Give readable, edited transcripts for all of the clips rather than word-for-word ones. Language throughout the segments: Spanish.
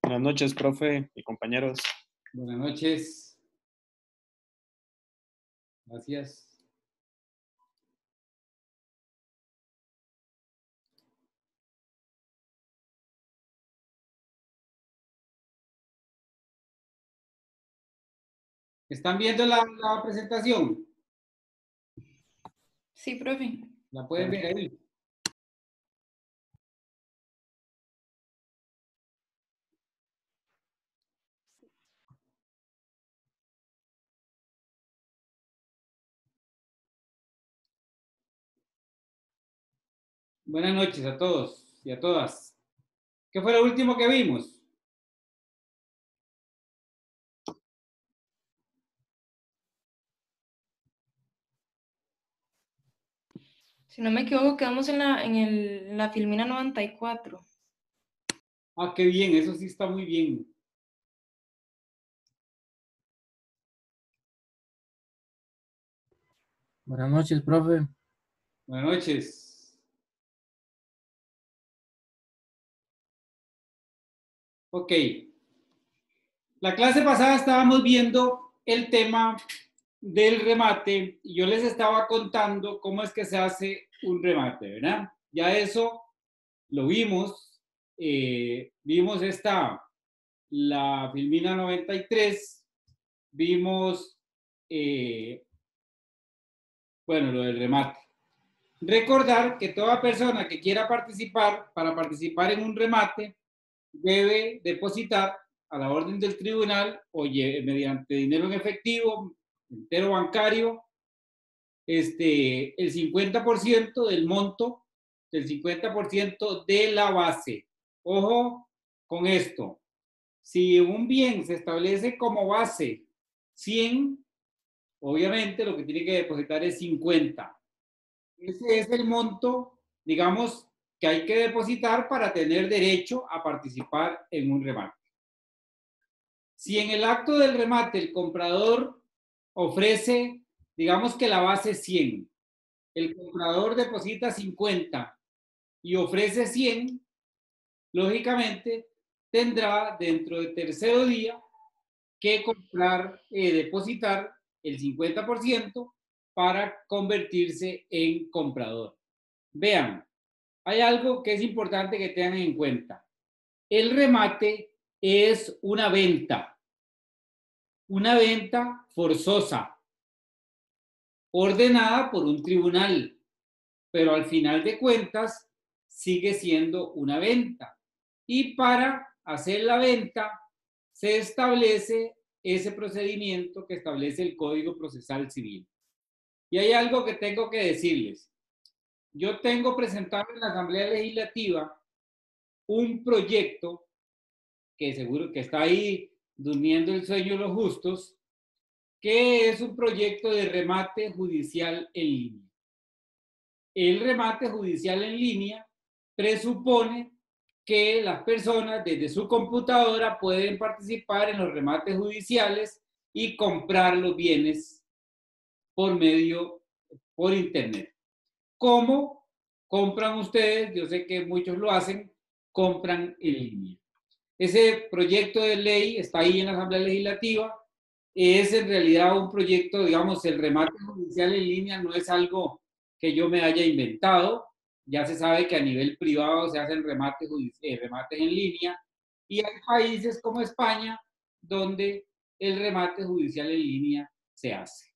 Buenas noches, profe y compañeros. Buenas noches. Gracias. ¿Están viendo la presentación? Sí, profe. ¿La pueden ver ahí? Buenas noches a todos y a todas. ¿Qué fue lo último que vimos? Si no me equivoco, quedamos en la filmina 94. Ah, qué bien, eso sí está muy bien. Buenas noches, profe. Buenas noches. Ok. La clase pasada estábamos viendo el tema del remate y yo les estaba contando cómo es que se hace un remate, ¿verdad? Ya eso lo vimos. Vimos la filmina 93, vimos, bueno, lo del remate. Recordar que toda persona que quiera participar, para participar en un remate, debe depositar a la orden del tribunal o mediante dinero en efectivo, entero bancario, el 50% del monto, el 50% de la base. Ojo con esto. Si un bien se establece como base 100, obviamente lo que tiene que depositar es 50. Ese es el monto, digamos, que hay que depositar para tener derecho a participar en un remate. Si en el acto del remate el comprador ofrece, digamos que la base es 100, el comprador deposita 50 y ofrece 100, lógicamente tendrá dentro del tercer día que depositar el 50% para convertirse en comprador. Vean, hay algo que es importante que tengan en cuenta. El remate es una venta forzosa, ordenada por un tribunal, pero al final de cuentas sigue siendo una venta. Y para hacer la venta se establece ese procedimiento que establece el Código Procesal Civil. Y hay algo que tengo que decirles. Yo tengo presentado en la Asamblea Legislativa un proyecto que seguro que está ahí durmiendo el sueño de los justos, que es un proyecto de remate judicial en línea. El remate judicial en línea presupone que las personas desde su computadora pueden participar en los remates judiciales y comprar los bienes por internet. ¿Cómo compran ustedes? Yo sé que muchos lo hacen, compran en línea. Ese proyecto de ley está ahí en la Asamblea Legislativa. Es en realidad un proyecto, digamos, el remate judicial en línea no es algo que yo me haya inventado. Ya se sabe que a nivel privado se hacen remates en línea y hay países como España donde el remate judicial en línea se hace.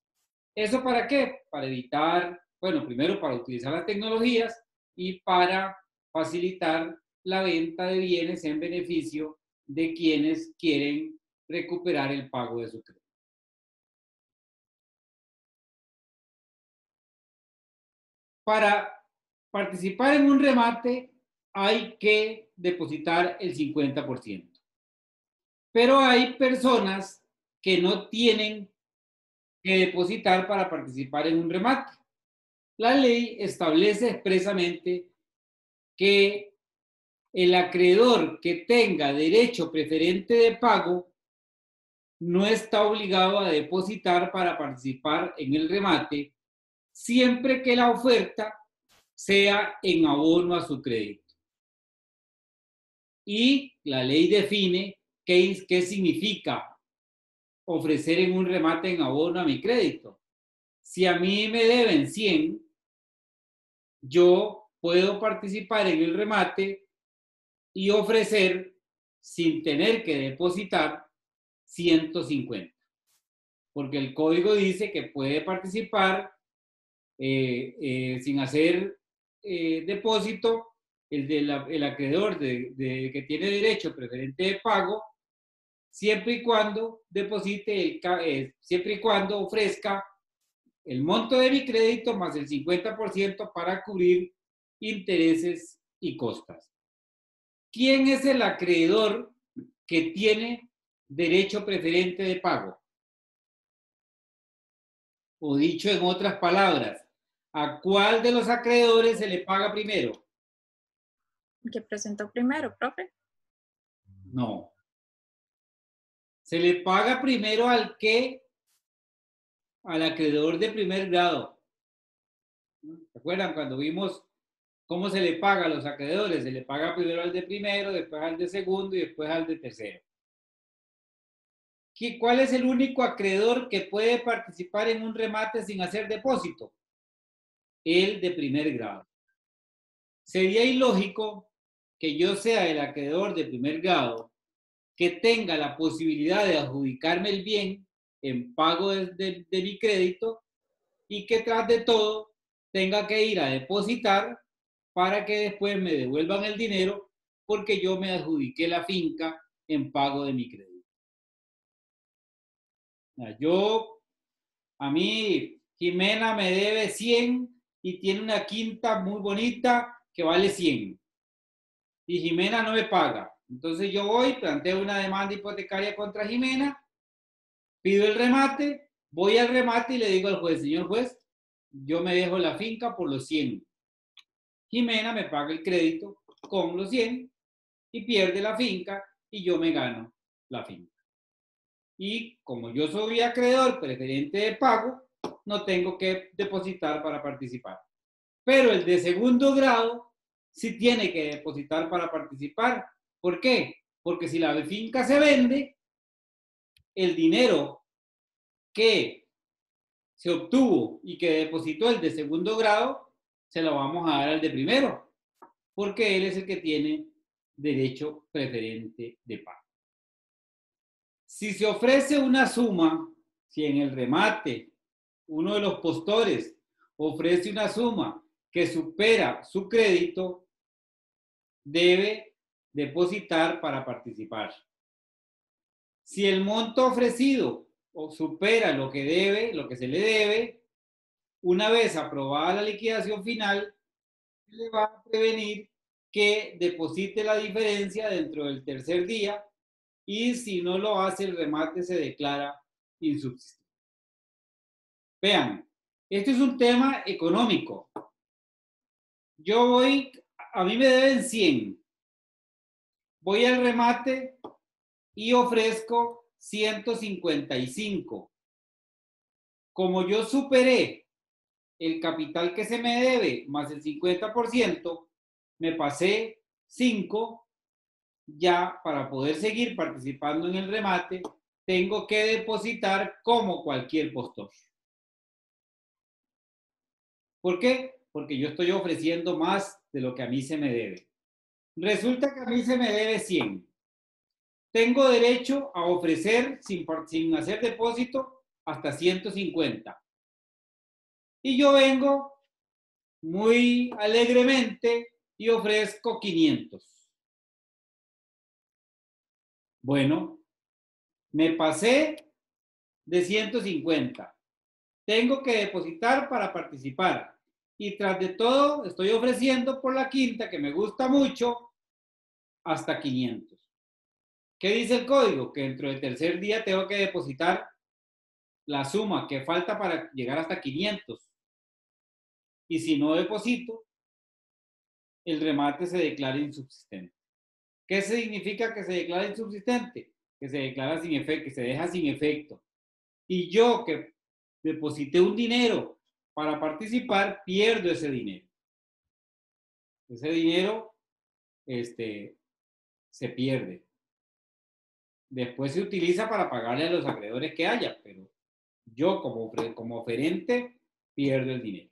¿Eso para qué? Para evitar, bueno, primero para utilizar las tecnologías y para facilitar la venta de bienes en beneficio de quienes quieren recuperar el pago de su crédito. Para participar en un remate hay que depositar el 50%. Pero hay personas que no tienen que depositar para participar en un remate. La ley establece expresamente que el acreedor que tenga derecho preferente de pago no está obligado a depositar para participar en el remate, siempre que la oferta sea en abono a su crédito. Y la ley define ¿qué significa ofrecer en un remate en abono a mi crédito? Si a mí me deben 100, yo puedo participar en el remate y ofrecer sin tener que depositar 150. Porque el código dice que puede participar sin hacer depósito el acreedor que tiene derecho preferente de pago, siempre y cuando deposite, siempre y cuando ofrezca el monto de mi crédito más el 50% para cubrir intereses y costas. ¿Quién es el acreedor que tiene derecho preferente de pago? O dicho en otras palabras, ¿a cuál de los acreedores se le paga primero? ¿El que presentó primero, profe? No. Se le paga primero al acreedor de primer grado. ¿Se acuerdan cuando vimos cómo se le paga a los acreedores? Se le paga primero al de primero, después al de segundo y después al de tercero. ¿Cuál es el único acreedor que puede participar en un remate sin hacer depósito? El de primer grado. Sería ilógico que yo sea el acreedor de primer grado que tenga la posibilidad de adjudicarme el bien en pago de mi crédito y que tras de todo tenga que ir a depositar para que después me devuelvan el dinero porque yo me adjudiqué la finca en pago de mi crédito. A mí, Jimena me debe 100 y tiene una quinta muy bonita que vale 100. Y Jimena no me paga. Entonces yo voy, planteo una demanda hipotecaria contra Jimena, pido el remate, voy al remate y le digo al juez, señor juez, yo me dejo la finca por los 100. Jimena me paga el crédito con los 100 y pierde la finca y yo me gano la finca. Y como yo soy acreedor preferente de pago, no tengo que depositar para participar. Pero el de segundo grado sí tiene que depositar para participar. ¿Por qué? Porque si la finca se vende, el dinero que se obtuvo y que depositó el de segundo grado, se lo vamos a dar al de primero, porque él es el que tiene derecho preferente de pago. Si se ofrece una suma, si en el remate uno de los postores ofrece una suma que supera su crédito, debe depositar para participar. Si el monto ofrecido supera lo que debe, lo que se le debe, una vez aprobada la liquidación final, le va a prevenir que deposite la diferencia dentro del tercer día y si no lo hace, el remate se declara insubsistente. Vean, este es un tema económico. A mí me deben 100. Voy al remate y ofrezco 155. Como yo superé el capital que se me debe más el 50%, me pasé 5. Ya para poder seguir participando en el remate, tengo que depositar como cualquier postor. ¿Por qué? Porque yo estoy ofreciendo más de lo que a mí se me debe. Resulta que a mí se me debe 100. Tengo derecho a ofrecer sin hacer depósito hasta 150. Y yo vengo muy alegremente y ofrezco 500. Bueno, me pasé de 150. Tengo que depositar para participar. Y tras de todo, estoy ofreciendo por la quinta, que me gusta mucho, hasta 500. ¿Qué dice el código? Que dentro del tercer día tengo que depositar la suma que falta para llegar hasta 500. Y si no deposito, el remate se declara insubsistente. ¿Qué significa que se declara insubsistente? Que se declara sin efecto, que se deja sin efecto. Y yo que deposité un dinero para participar, pierdo ese dinero. Ese dinero se pierde. Después se utiliza para pagarle a los acreedores que haya, pero yo como oferente pierdo el dinero.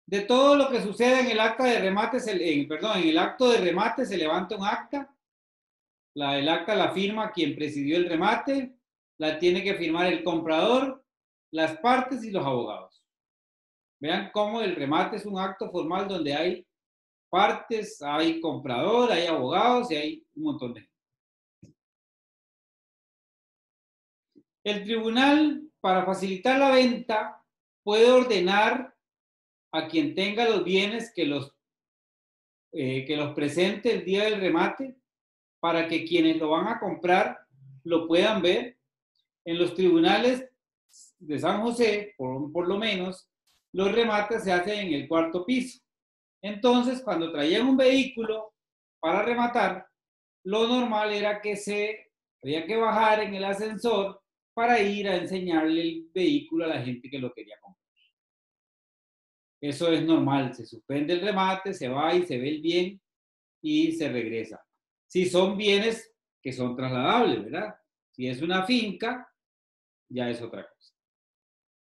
De todo lo que sucede en el acta de remate, en el acto de remate se levanta un acta. El acta la firma quien presidió el remate, la tiene que firmar el comprador, las partes y los abogados. Vean cómo el remate es un acto formal donde hay partes, hay comprador, hay abogados y hay un montón de gente. El tribunal, para facilitar la venta, puede ordenar a quien tenga los bienes que los presente el día del remate para que quienes lo van a comprar lo puedan ver. En los tribunales de San José, por lo menos, los remates se hacen en el cuarto piso. Entonces, cuando traían un vehículo para rematar, lo normal era que había que bajar en el ascensor para ir a enseñarle el vehículo a la gente que lo quería comprar. Eso es normal, se suspende el remate, se va y se ve el bien y se regresa. Si son bienes que son trasladables, ¿verdad? Si es una finca, ya es otra cosa.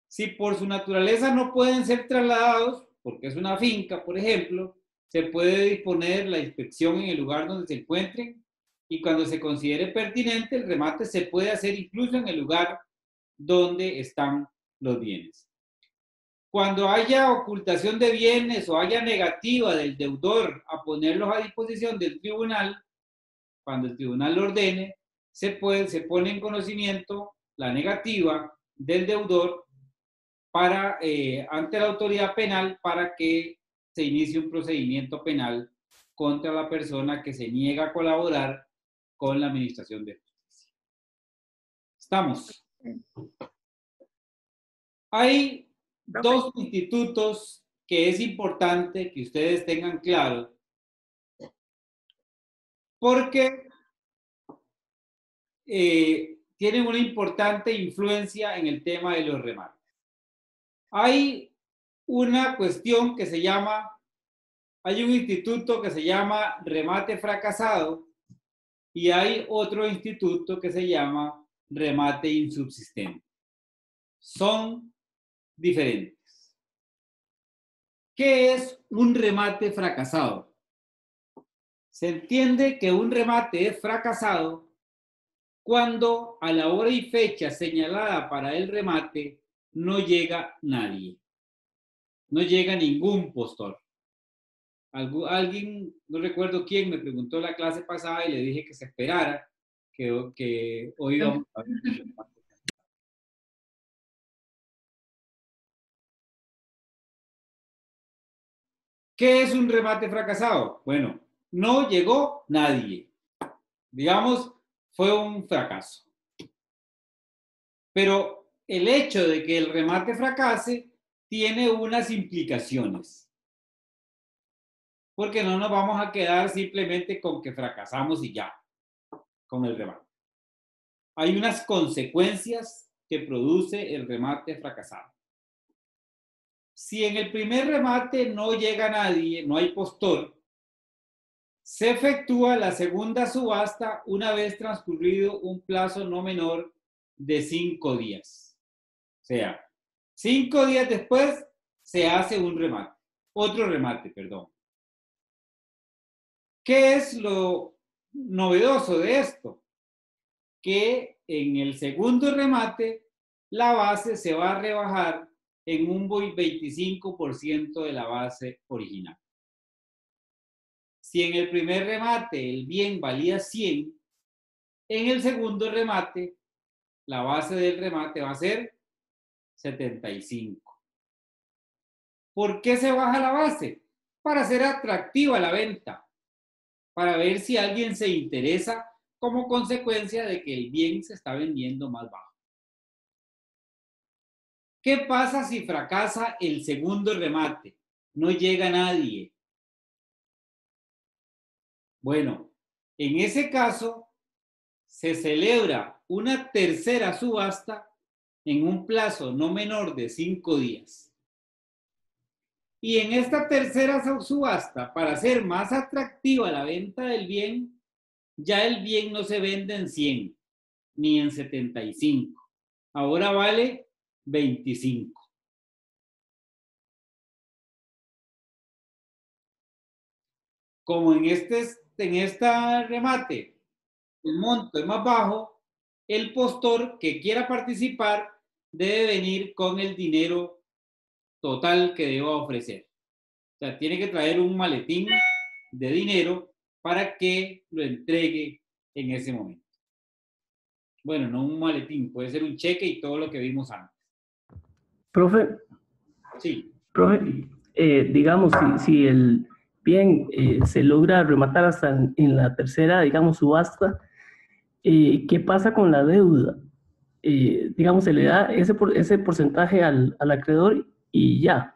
Si por su naturaleza no pueden ser trasladados, porque es una finca, por ejemplo, se puede disponer la inspección en el lugar donde se encuentren y cuando se considere pertinente, el remate se puede hacer incluso en el lugar donde están los bienes. Cuando haya ocultación de bienes o haya negativa del deudor a ponerlos a disposición del tribunal, cuando el tribunal lo ordene, se pone en conocimiento la negativa del deudor ante la autoridad penal para que se inicie un procedimiento penal contra la persona que se niega a colaborar con la administración de justicia. ¿Estamos? Hay dos institutos que es importante que ustedes tengan claro porque tienen una importante influencia en el tema de los remates. Hay una cuestión que se llama, hay un instituto que se llama remate fracasado y hay otro instituto que se llama remate insubsistente. Son diferentes. ¿Qué es un remate fracasado? Se entiende que un remate es fracasado cuando a la hora y fecha señalada para el remate no llega nadie. No llega ningún postor. Alguien, no recuerdo quién, me preguntó la clase pasada y le dije que se esperara, que hoy vamos a ver. ¿Qué es un remate fracasado? Bueno, no llegó nadie. Digamos, fue un fracaso. Pero el hecho de que el remate fracase tiene unas implicaciones. Porque no nos vamos a quedar simplemente con que fracasamos y ya, con el remate. Hay unas consecuencias que produce el remate fracasado. Si en el primer remate no llega nadie, no hay postor, se efectúa la segunda subasta una vez transcurrido un plazo no menor de 5 días. O sea, 5 días después se hace otro remate, perdón. ¿Qué es lo novedoso de esto? Que en el segundo remate la base se va a rebajar en un 25% de la base original. Si en el primer remate el bien valía 100, en el segundo remate la base del remate va a ser 75. ¿Por qué se baja la base? Para hacer atractiva la venta, para ver si alguien se interesa como consecuencia de que el bien se está vendiendo más bajo. ¿Qué pasa si fracasa el segundo remate? No llega nadie. Bueno, en ese caso se celebra una tercera subasta en un plazo no menor de 5 días. Y en esta tercera subasta, para hacer más atractiva la venta del bien, ya el bien no se vende en 100 ni en 75. Ahora vale 25. Como en esta remate el monto es más bajo, el postor que quiera participar debe venir con el dinero total que deba ofrecer. O sea, tiene que traer un maletín de dinero para que lo entregue en ese momento. Bueno, no un maletín, puede ser un cheque y todo lo que vimos antes. Profe, Sí. profe, digamos, si el bien se logra rematar hasta en la tercera, digamos, subasta, ¿qué pasa con la deuda? Digamos, se le da ese porcentaje al acreedor y ya.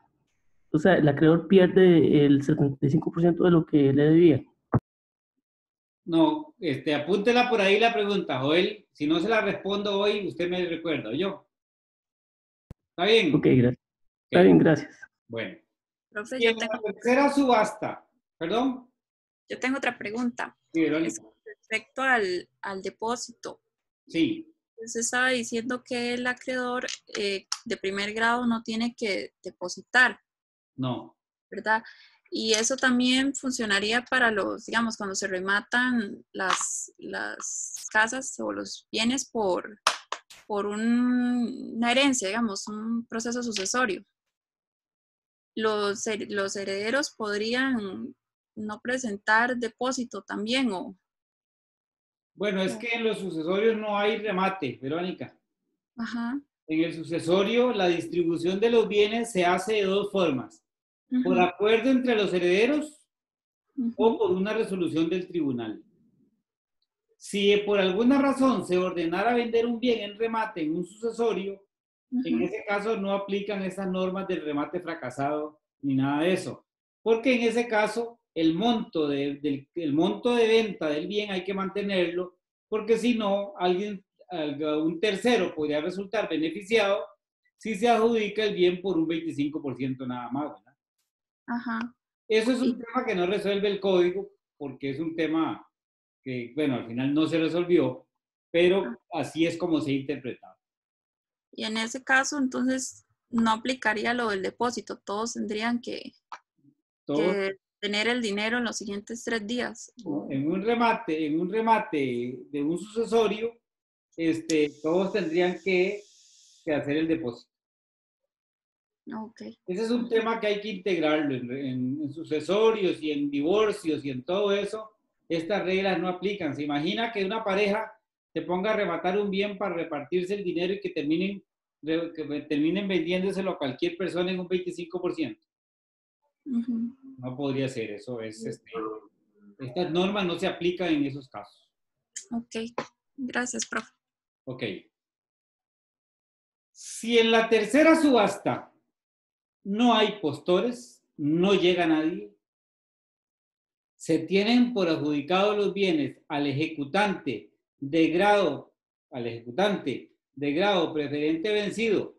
O sea, el acreedor pierde el 75% de lo que le debía. No, apúntela por ahí la pregunta, Joel. Si no se la respondo hoy, usted me recuerda, ¿yo? ¿Está bien? Ok, gracias. Está bien, gracias. Bueno. Profe, Y en la tercera subasta, ¿perdón? yo tengo otra pregunta. Sí, Es Verónica. respecto al depósito. Sí. Usted estaba diciendo que el acreedor de primer grado no tiene que depositar, No. ¿verdad? Y eso también funcionaría para los, digamos, cuando se rematan las casas o los bienes por una herencia, digamos, un proceso sucesorio. Los herederos podrían no presentar depósito también o... Bueno, es que en los sucesorios no hay remate, Verónica. Ajá. En el sucesorio, la distribución de los bienes se hace de dos formas. Por acuerdo entre los herederos o por una resolución del tribunal. Si por alguna razón se ordenara vender un bien en remate en un sucesorio, en ese caso no aplican esas normas del remate fracasado ni nada de eso. Porque en ese caso el monto de venta del bien hay que mantenerlo, porque si no, un tercero podría resultar beneficiado si se adjudica el bien por un 25% nada más, ¿verdad? Ajá. Eso es un tema que no resuelve el código, porque es un tema que, bueno, al final no se resolvió, pero así es como se ha interpretado. Y en ese caso, entonces, no aplicaría lo del depósito. Todos tendrían que tener el dinero en los siguientes 3 días. En un remate de un sucesorio, todos tendrían que hacer el depósito. Okay. Ese es un tema que hay que integrarlo en sucesorios y en divorcios y en todo eso. Estas reglas no aplican. Se imagina que una pareja se ponga a rematar un bien para repartirse el dinero y que terminen vendiéndoselo a cualquier persona en un 25%. No podría ser. Eso es, estas normas no se aplican en esos casos. Ok. Gracias, profe. Ok. Si en la tercera subasta no hay postores, no llega nadie, se tienen por adjudicados los bienes al ejecutante de grado preferente vencido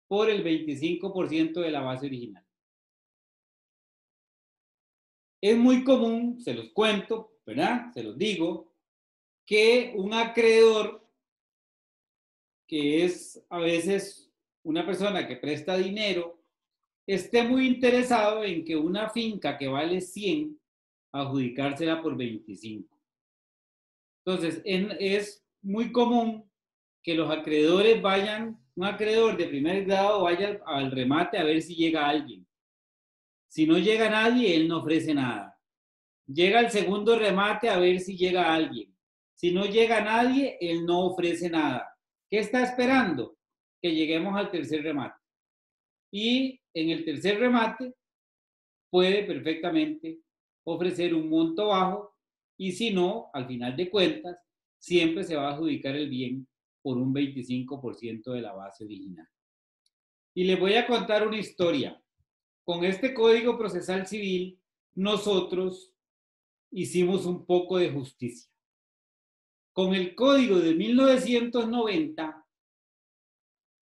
por el 25% de la base original. Es muy común, se los cuento, ¿verdad? Se los digo, que un acreedor, que es a veces una persona que presta dinero, esté muy interesado en que una finca que vale 100, adjudicársela por 25. Entonces, es muy común que los acreedores un acreedor de primer grado vaya al remate a ver si llega alguien. Si no llega nadie, él no ofrece nada. Llega al segundo remate a ver si llega alguien. Si no llega nadie, él no ofrece nada. ¿Qué está esperando? Que lleguemos al tercer remate. Y en el tercer remate puede perfectamente ofrecer un monto bajo y si no, al final de cuentas, siempre se va a adjudicar el bien por un 25% de la base original. Y les voy a contar una historia. Con este Código Procesal Civil, nosotros hicimos un poco de justicia. Con el Código de 1990,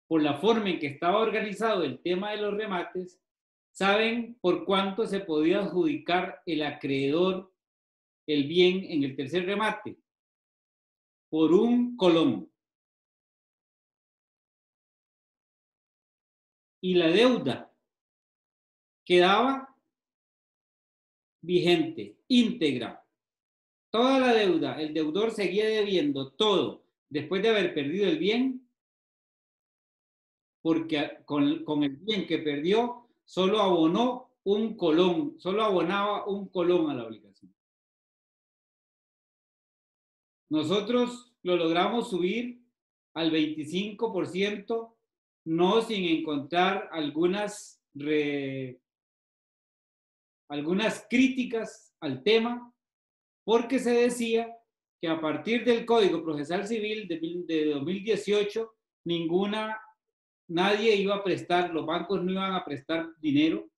por la forma en que estaba organizado el tema de los remates, ¿saben por cuánto se podía adjudicar el acreedor el bien en el tercer remate por 1 colón. Y la deuda quedaba vigente, íntegra. Toda la deuda, el deudor seguía debiendo todo después de haber perdido el bien, porque con el bien que perdió solo abonó 1 colón, solo abonaba 1 colón a la obligación. Nosotros lo logramos subir al 25%, no sin encontrar algunas críticas al tema, porque se decía que a partir del Código Procesal Civil de 2018, nadie iba a prestar, los bancos no iban a prestar dinero,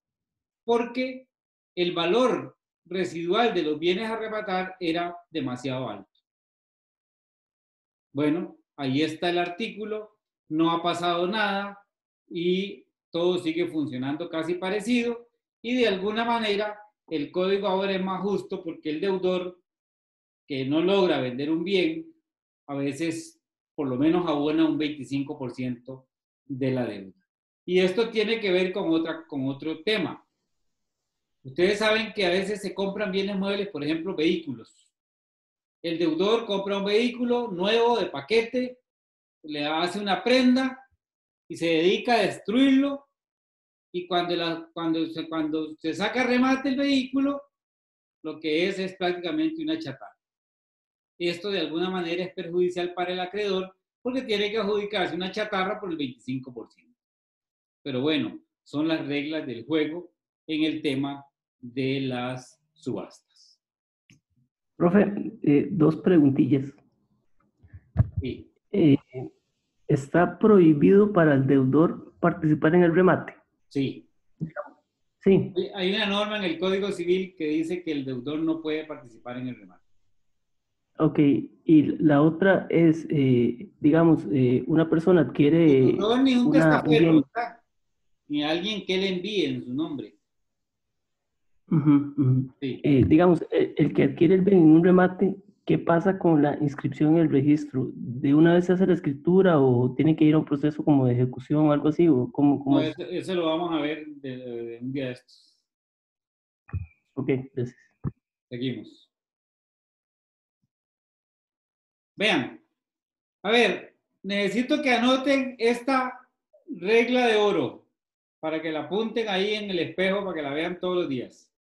porque el valor residual de los bienes a arrebatar era demasiado alto. Bueno, ahí está el artículo, no ha pasado nada y todo sigue funcionando casi parecido, y de alguna manera el código ahora es más justo porque el deudor que no logra vender un bien, a veces por lo menos abona un 25% de la deuda. Y esto tiene que ver con otro tema. Ustedes saben que a veces se compran bienes muebles, por ejemplo, vehículos. El deudor compra un vehículo nuevo de paquete, le hace una prenda y se dedica a destruirlo, y cuando se saca a remate el vehículo, lo que es prácticamente una chatarra. Esto de alguna manera es perjudicial para el acreedor porque tiene que adjudicarse una chatarra por el 25%. Pero bueno, son las reglas del juego en el tema de las subastas. Profe, 2 preguntillas. Sí. ¿Está prohibido para el deudor participar en el remate? Sí. Sí. Hay una norma en el Código Civil que dice que el deudor no puede participar en el remate. Ok, y la otra es, digamos, una persona adquiere Ni un testaferro, bien. ¿verdad? Ni alguien que le envíe en su nombre. Sí. Digamos, el que adquiere el bien en un remate, ¿qué pasa con la inscripción en el registro? ¿De una vez se hace la escritura o tiene que ir a un proceso como de ejecución o algo así? ¿O cómo No, es? eso lo vamos a ver de un día de estos. Ok, gracias. Seguimos. Vean, a ver, necesito que anoten esta regla de oro para que la apunten ahí en el espejo para que la vean todos los días.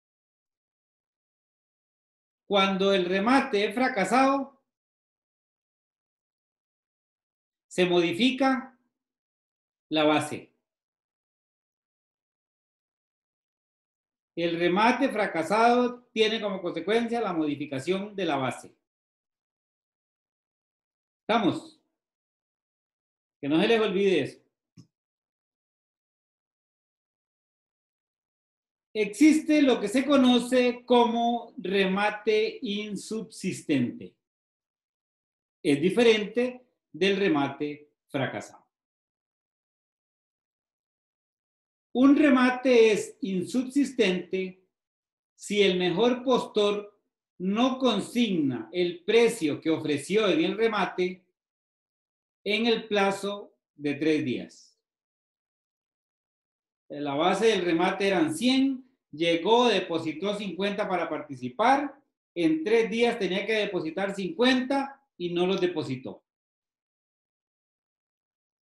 Cuando el remate es fracasado, se modifica la base. El remate fracasado tiene como consecuencia la modificación de la base. ¿Estamos? Que no se les olvide eso. Existe lo que se conoce como remate insubsistente. Es diferente del remate fracasado. Un remate es insubsistente si el mejor postor no consigna el precio que ofreció en el remate en el plazo de 3 días. La base del remate eran 100, llegó, depositó 50 para participar, en 3 días tenía que depositar 50 y no los depositó.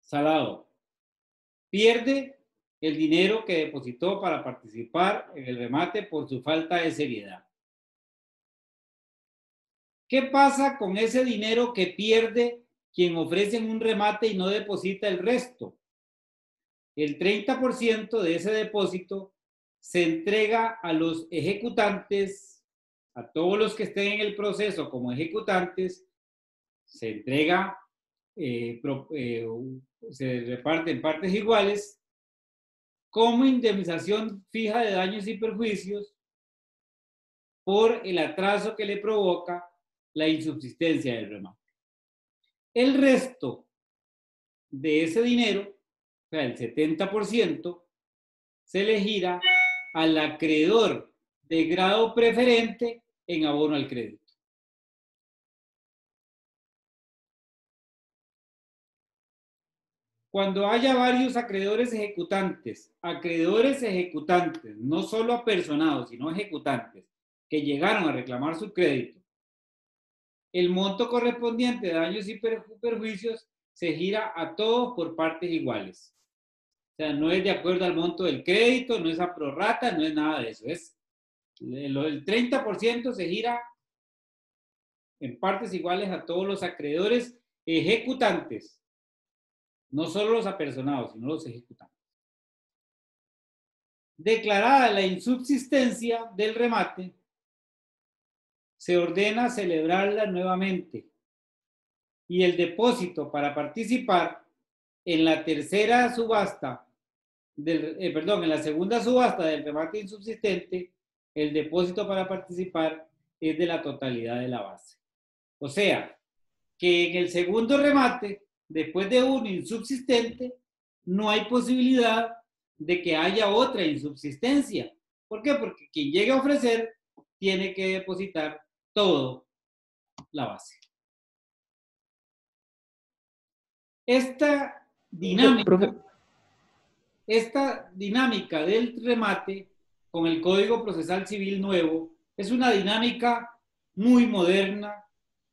Salado. Pierde el dinero que depositó para participar en el remate por su falta de seriedad. ¿Qué pasa con ese dinero que pierde quien ofrece un remate y no deposita el resto? El 30% de ese depósito se entrega a los ejecutantes, a todos los que estén en el proceso como ejecutantes, se entrega, se reparte en partes iguales como indemnización fija de daños y perjuicios por el atraso que le provoca la insubsistencia del remate. El resto de ese dinero, o sea, el 70%, se le gira al acreedor de grado preferente en abono al crédito. Cuando haya varios acreedores ejecutantes, no solo apersonados, sino ejecutantes, que llegaron a reclamar su crédito, el monto correspondiente de daños y perjuicios se gira a todos por partes iguales. O sea, no es de acuerdo al monto del crédito, no es a prorrata, no es nada de eso. Es el 30% se gira en partes iguales a todos los acreedores ejecutantes. No solo los apersonados, sino los ejecutantes. Declarada la insubsistencia del remate, se ordena celebrarla nuevamente y el depósito para participar en la tercera subasta, en la segunda subasta del remate insubsistente, el depósito para participar es de la totalidad de la base. O sea, que en el segundo remate, después de un insubsistente, no hay posibilidad de que haya otra insubsistencia. ¿Por qué? Porque quien llegue a ofrecer tiene que depositar todo la base. Esta dinámica del remate con el Código Procesal Civil nuevo es una dinámica muy moderna,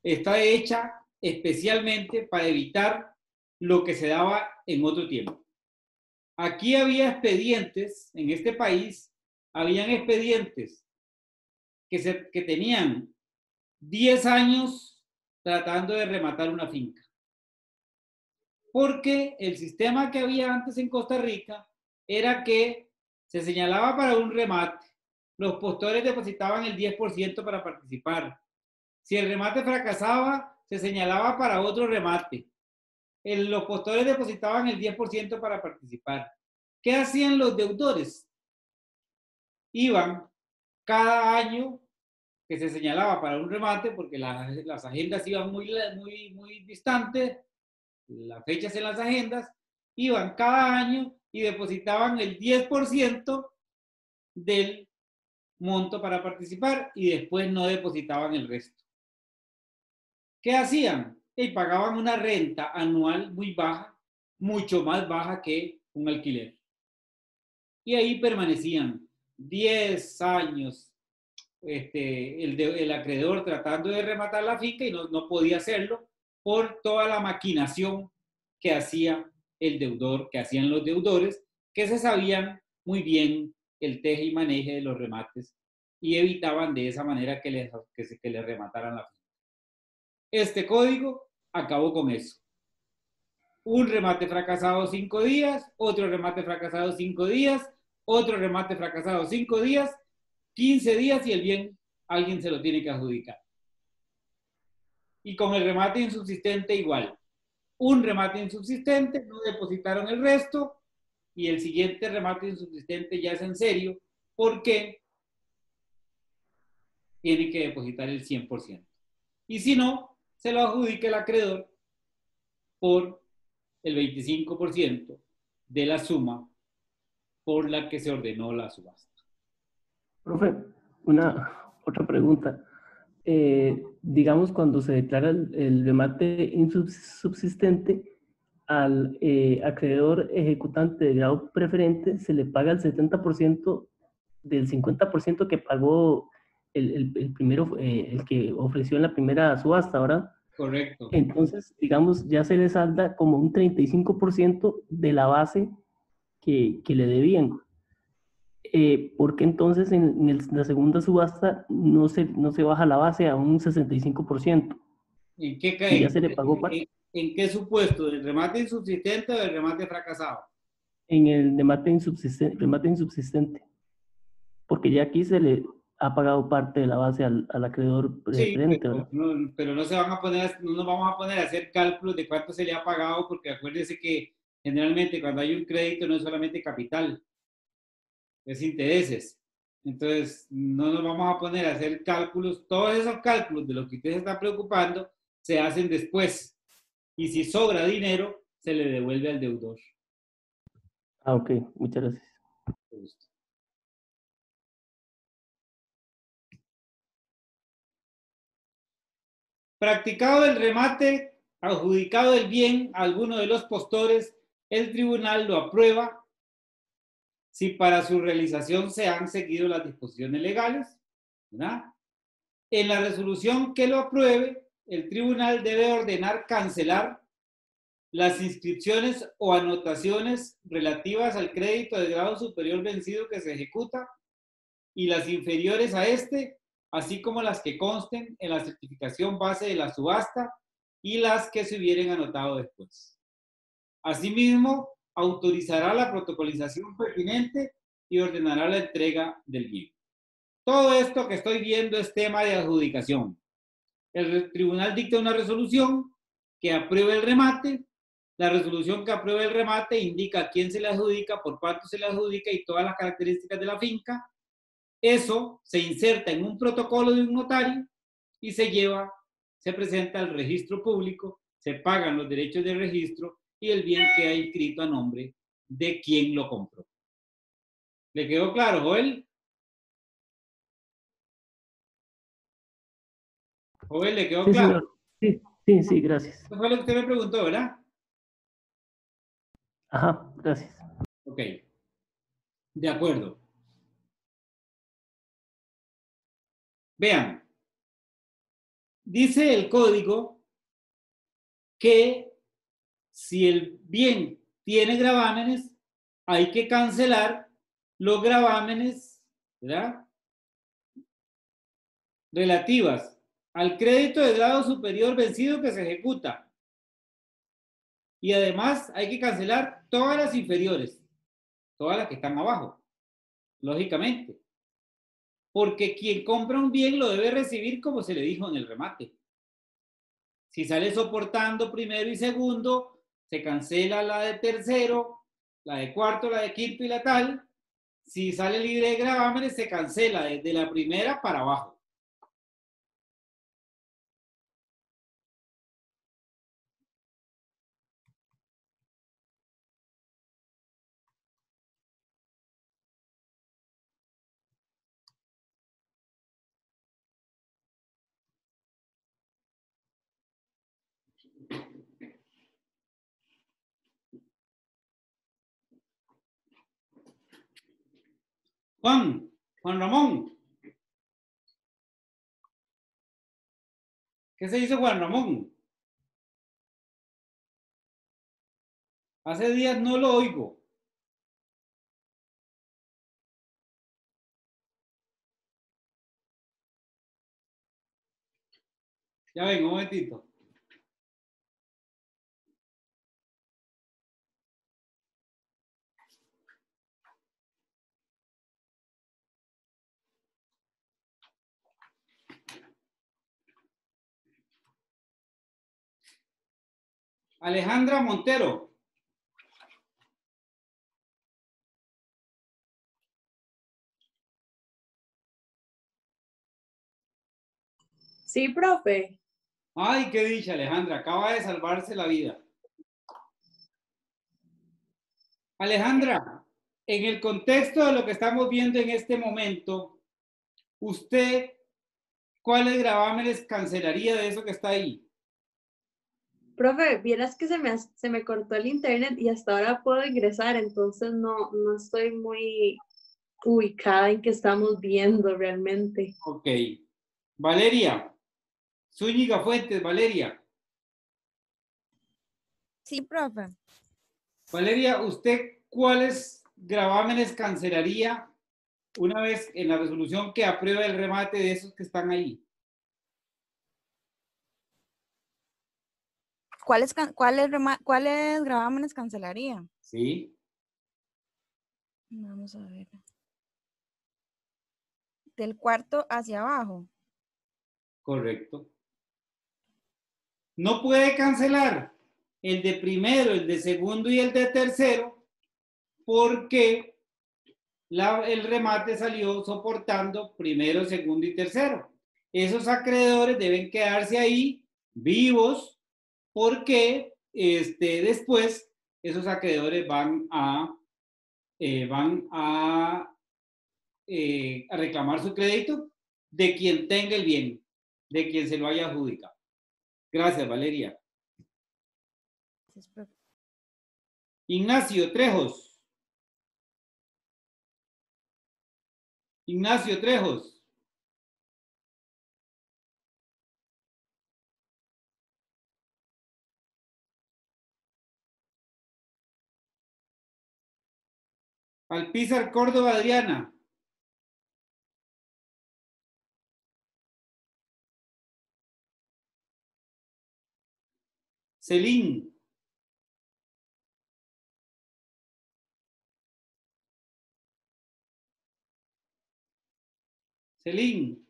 está hecha especialmente para evitar lo que se daba en otro tiempo. Aquí había expedientes, en este país, habían expedientes que tenían 10 años tratando de rematar una finca. Porque el sistema que había antes en Costa Rica era que se señalaba para un remate, los postores depositaban el 10% para participar. Si el remate fracasaba, se señalaba para otro remate. Los postores depositaban el 10% para participar. ¿Qué hacían los deudores? Iban cada año que se señalaba para un remate, porque las agendas iban muy distantes, las fechas en las agendas, iban cada año y depositaban el 10% del monto para participar y después no depositaban el resto. ¿Qué hacían? Y pagaban una renta anual muy baja, mucho más baja que un alquiler. Y ahí permanecían 10 años el acreedor tratando de rematar la finca y no podía hacerlo por toda la maquinación que hacía el deudor, que hacían los deudores, que se sabían muy bien el teje y maneje de los remates y evitaban de esa manera que les remataran la finca. Este código acabó con eso. Un remate fracasado 5 días, otro remate fracasado 5 días, otro remate fracasado 5 días, 15 días y el bien alguien se lo tiene que adjudicar. Y con el remate insubsistente igual. Un remate insubsistente, no depositaron el resto y el siguiente remate insubsistente ya es en serio porque tiene que depositar el 100%. Y si no, se lo adjudica el acreedor por el 25% de la suma por la que se ordenó la subasta. Profe, otra pregunta. Digamos, cuando se declara el remate insubsistente, al acreedor ejecutante de grado preferente se le paga el 70% del 50% que pagó el primero, el que ofreció en la primera subasta, ¿verdad? Correcto. Entonces, digamos, ya se le salda como un 35% de la base que le debían. ¿Por qué entonces en la segunda subasta no se baja la base a un 65%? ¿En qué Si ya se le pagó parte. ¿En qué supuesto? ¿Del remate insubsistente o del remate fracasado? En el remate insubsistente. Porque ya aquí se le ha pagado parte de la base al acreedor preferente, sí, ¿verdad? pero no nos vamos a poner a hacer cálculos de cuánto se le ha pagado, porque acuérdese que generalmente cuando hay un crédito no es solamente capital, es intereses. Entonces, no nos vamos a poner a hacer cálculos. Todos esos cálculos de lo que usted se está preocupando se hacen después. Y si sobra dinero, se le devuelve al deudor. Ah, ok. Muchas gracias. Practicado el remate, adjudicado el bien a alguno de los postores, el tribunal lo aprueba si para su realización se han seguido las disposiciones legales, ¿verdad? En la resolución que lo apruebe, el tribunal debe ordenar cancelar las inscripciones o anotaciones relativas al crédito de grado superior vencido que se ejecuta y las inferiores a este, así como las que consten en la certificación base de la subasta y las que se hubieren anotado después. Asimismo, autorizará la protocolización pertinente y ordenará la entrega del bien. Todo esto que estoy viendo es tema de adjudicación. El tribunal dicta una resolución que aprueba el remate. La resolución que aprueba el remate indica a quién se le adjudica, por cuánto se le adjudica y todas las características de la finca. Eso se inserta en un protocolo de un notario y se presenta al registro público, se pagan los derechos de registro y el bien queda inscrito a nombre de quien lo compró. ¿Le quedó claro, Joel? Joel, ¿le quedó Sí, claro? señor. Sí, gracias. Eso fue lo que usted me preguntó, ¿verdad? Ajá, gracias. Ok. De acuerdo. Vean. Dice el código que si el bien tiene gravámenes, hay que cancelar los gravámenes, ¿verdad?, relativas al crédito de grado superior vencido que se ejecuta. Y además hay que cancelar todas las inferiores, todas las que están abajo, lógicamente. Porque quien compra un bien lo debe recibir como se le dijo en el remate. Si sale soportando primero y segundo, se cancela la de tercero, la de cuarto, la de quinto y la tal. Si sale libre de gravámenes, se cancela desde la primera para abajo. Juan Ramón. ¿Qué se dice Juan Ramón? Hace días no lo oigo. Ya vengo, un momentito. Alejandra Montero. Sí, profe. Ay, qué dicha, Alejandra. Acaba de salvarse la vida. Alejandra, en el contexto de lo que estamos viendo en este momento, ¿usted cuáles gravámenes cancelaría de eso que está ahí? Profe, vieras que se me cortó el internet y hasta ahora puedo ingresar, entonces no estoy muy ubicada en qué estamos viendo realmente. Ok. Valeria. Zúñiga Fuentes, Valeria. Sí, profe. Valeria, ¿usted cuáles gravámenes cancelaría una vez en la resolución que aprueba el remate de esos que están ahí? ¿Cuáles gravámenes cancelaría? Sí. Vamos a ver. Del cuarto hacia abajo. Correcto. No puede cancelar el de primero, el de segundo y el de tercero porque el remate salió soportando primero, segundo y tercero. Esos acreedores deben quedarse ahí vivos porque después esos acreedores van a reclamar su crédito de quien tenga el bien, de quien se lo haya adjudicado. Gracias, Valeria. Gracias, profe. Ignacio Trejos. Ignacio Trejos. Alpizar Córdoba Adriana. Celín. Celín.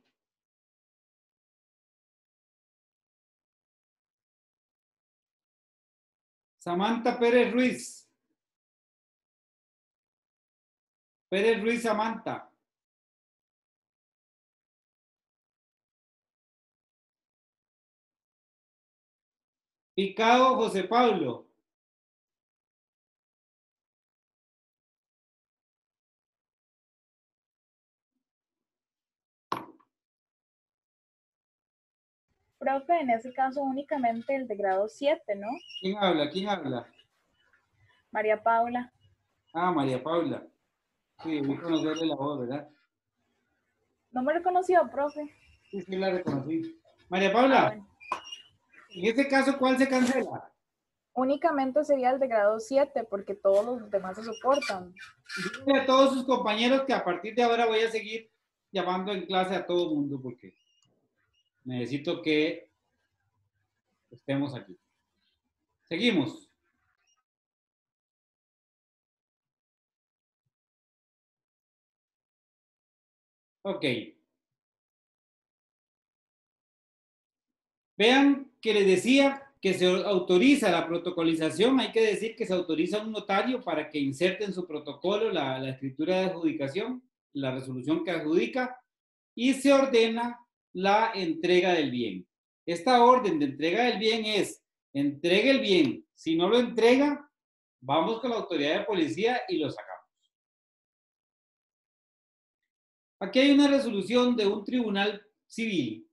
Samantha Pérez Ruiz. Pérez Ruiz Samantha. Picado José Pablo. Profe, en ese caso únicamente el de grado 7, ¿no? ¿Quién habla? ¿Quién habla? María Paula. Ah, María Paula. Sí, vi conocerle la voz, ¿verdad? ¿No me reconoció, profe? Sí, sí, la reconocí. María Paula, Bueno. en este caso, ¿cuál se cancela? Únicamente sería el de grado 7 porque todos los demás se soportan. Díganle a todos sus compañeros que a partir de ahora voy a seguir llamando en clase a todo el mundo porque necesito que estemos aquí. Seguimos. Ok. Vean que les decía que se autoriza la protocolización, hay que decir que se autoriza a un notario para que inserte en su protocolo la escritura de adjudicación, la resolución que adjudica, y se ordena la entrega del bien. Esta orden de entrega del bien es, entregue el bien, si no lo entrega, vamos con la autoridad de policía y lo sacamos. Aquí hay una resolución de un tribunal civil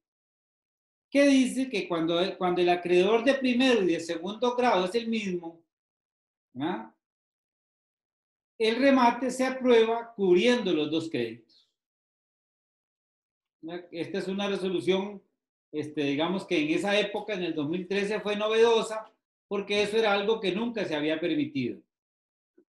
que dice que cuando el acreedor de primero y de segundo grado es el mismo, ¿ah? El remate se aprueba cubriendo los dos créditos. Esta es una resolución, digamos que en esa época, en el 2013, fue novedosa porque eso era algo que nunca se había permitido.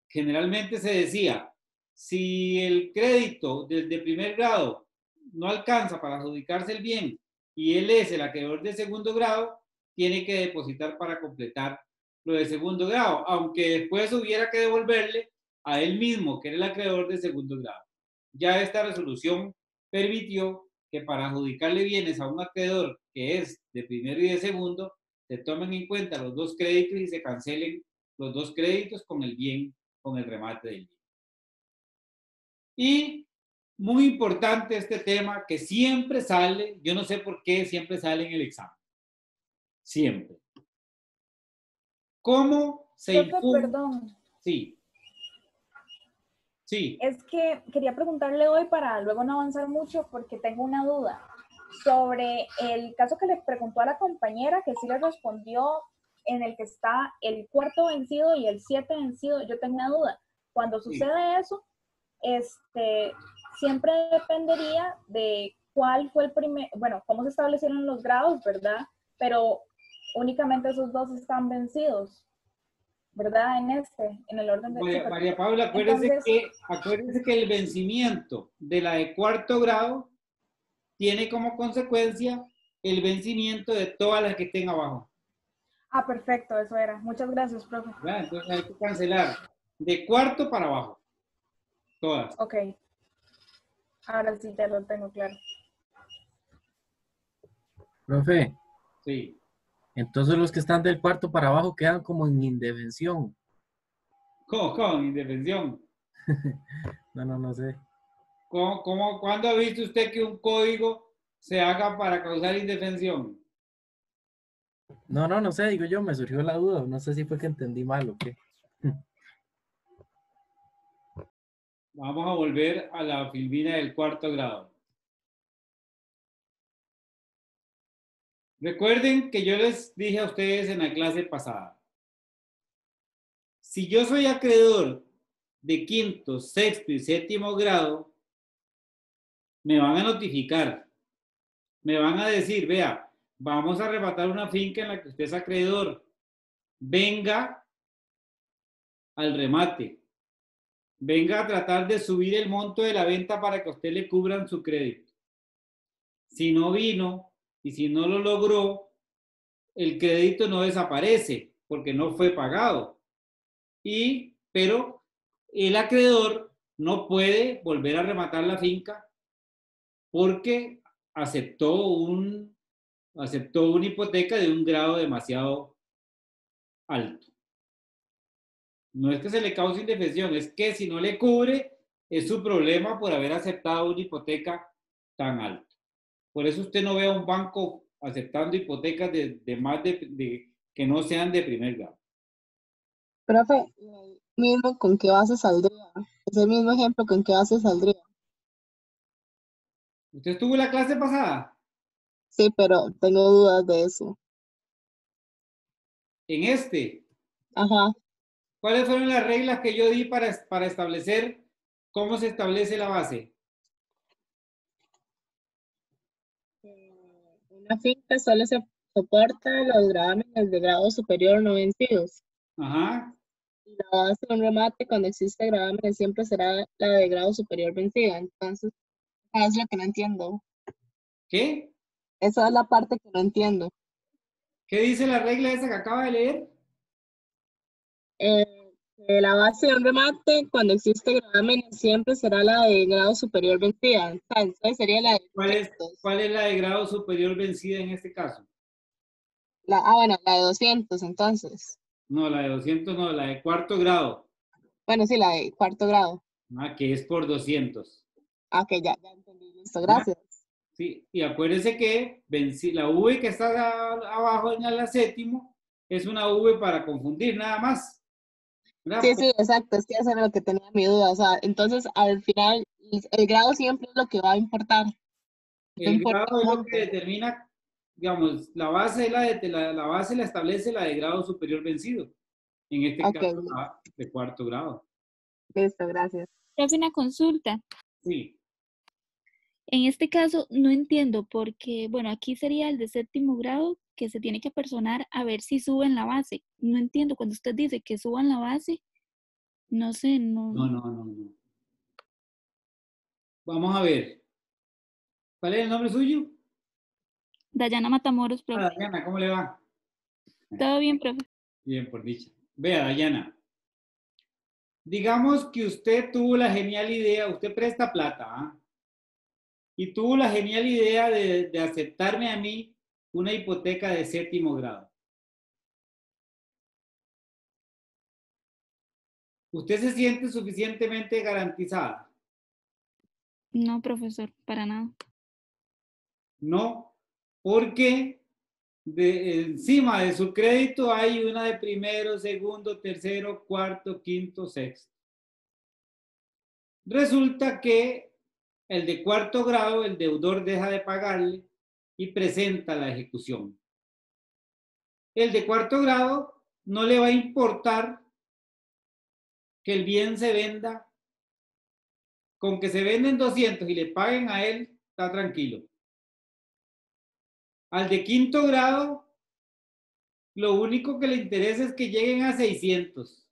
Generalmente se decía, si el crédito desde primer grado no alcanza para adjudicarse el bien y él es el acreedor de segundo grado, tiene que depositar para completar lo de segundo grado, aunque después hubiera que devolverle a él mismo, que era el acreedor de segundo grado. Ya esta resolución permitió que para adjudicarle bienes a un acreedor que es de primero y de segundo, se tomen en cuenta los dos créditos y se cancelen los dos créditos con el bien, con el remate del bien. Y muy importante este tema que siempre sale, yo no sé por qué siempre sale en el examen. Siempre. ¿Cómo se impugna? Perdón. Sí. Sí. Es que quería preguntarle hoy para luego no avanzar mucho porque tengo una duda sobre el caso que le preguntó a la compañera que sí le respondió en el que está el cuarto vencido y el 7 vencido. Yo tengo una duda. Cuando sucede eso, siempre dependería de cuál fue el primer, bueno, cómo se establecieron los grados, ¿verdad? Pero únicamente esos dos están vencidos, ¿verdad? En el orden de... María Paula, acuérdese que el vencimiento de la de cuarto grado tiene como consecuencia el vencimiento de todas las que estén abajo. Ah, perfecto, eso era. Muchas gracias, profe. Entonces hay que cancelar de cuarto para abajo. Todas. Ok. Ahora sí ya lo tengo claro. Profe. Sí. Entonces los que están del cuarto para abajo quedan como en indefensión. ¿Cómo? Indefensión. No sé. ¿Cuándo ha visto usted que un código se haga para causar indefensión? No sé, digo yo, me surgió la duda. No sé si fue que entendí mal o qué. Vamos a volver a la filmina del cuarto grado. Recuerden que yo les dije a ustedes en la clase pasada, si yo soy acreedor de quinto, sexto y séptimo grado, me van a notificar, me van a decir, vea, vamos a arrebatar una finca en la que usted es acreedor, venga al remate, venga a tratar de subir el monto de la venta para que a usted le cubran su crédito. Si no vino y si no lo logró, el crédito no desaparece porque no fue pagado. Pero el acreedor no puede volver a rematar la finca porque aceptó una hipoteca de un grado demasiado alto. No es que se le cause indefensión, es que si no le cubre, es su problema por haber aceptado una hipoteca tan alta. Por eso usted no ve a un banco aceptando hipotecas que no sean de primer grado. Profe, mismo con qué base saldría. Ese mismo ejemplo, ¿con qué base saldría? ¿Usted estuvo en la clase pasada? Sí, pero tengo dudas de eso. En este. Ajá. ¿Cuáles fueron las reglas que yo di para establecer cómo se establece la base? Una finca solo se soporta los gravámenes de grado superior no vencidos. Ajá. Y la base de un remate cuando existe gravámenes siempre será la de grado superior vencida. Entonces, esa es lo que no entiendo. ¿Qué? Esa es la parte que no entiendo. ¿Qué dice la regla esa que acaba de leer? La base de un remate cuando existe gravámenes siempre será la de grado superior vencida. Entonces sería la de ¿Cuál es la de grado superior vencida en este caso? Bueno, la de 200 entonces. No, la de 200 no, la de cuarto grado. Bueno, sí, la de cuarto grado. Que es por 200. Ok, ya entendí. Listo, gracias. Sí, y acuérdense que la V que está abajo en la séptimo es una V para confundir nada más. ¿Verdad? Sí, exacto, es que eso era lo que tenía mi duda. O sea, entonces al final el grado siempre es lo que va a importar. El grado es lo que determina, digamos, la base la base la establece la de grado superior vencido. En este caso, de cuarto grado. Listo, gracias. Es una consulta. Sí. En este caso no entiendo porque, bueno, aquí sería el de séptimo grado que se tiene que personar a ver si suben la base. No entiendo cuando usted dice que suban la base, no sé, no. No. Vamos a ver. ¿Cuál es el nombre suyo? Dayana Matamoros, profe. Dayana, ¿cómo le va? Todo bien, profe. Bien, por dicha. Vea, Dayana. Digamos que usted tuvo la genial idea, usted presta plata, ¿ah? Y tuvo la genial idea de aceptarme a mí una hipoteca de séptimo grado. ¿Usted se siente suficientemente garantizada? No, profesor, para nada. No, porque encima de su crédito hay una de primero, segundo, tercero, cuarto, quinto, sexto. Resulta que el de cuarto grado, el deudor deja de pagarle y presenta la ejecución. El de cuarto grado no le va a importar que el bien se venda, con que se venden 200 y le paguen a él, está tranquilo. Al de quinto grado, lo único que le interesa es que lleguen a 600.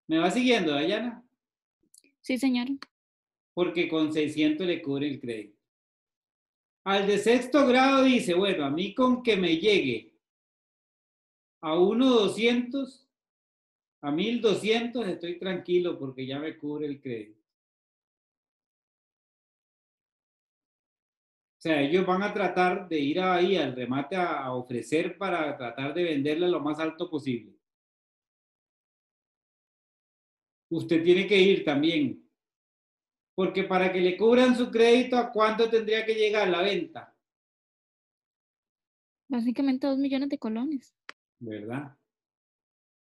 ¿Me va siguiendo, Dayana? Sí, señor. Porque con 600 le cubre el crédito. Al de sexto grado dice, bueno, a mí con que me llegue a 1,200, a 1,200 estoy tranquilo porque ya me cubre el crédito. O sea, ellos van a tratar de ir ahí al remate a ofrecer para tratar de venderla lo más alto posible. Usted tiene que ir también. Porque para que le cubran su crédito, ¿a cuánto tendría que llegar la venta? Básicamente 2 millones de colones. ¿Verdad?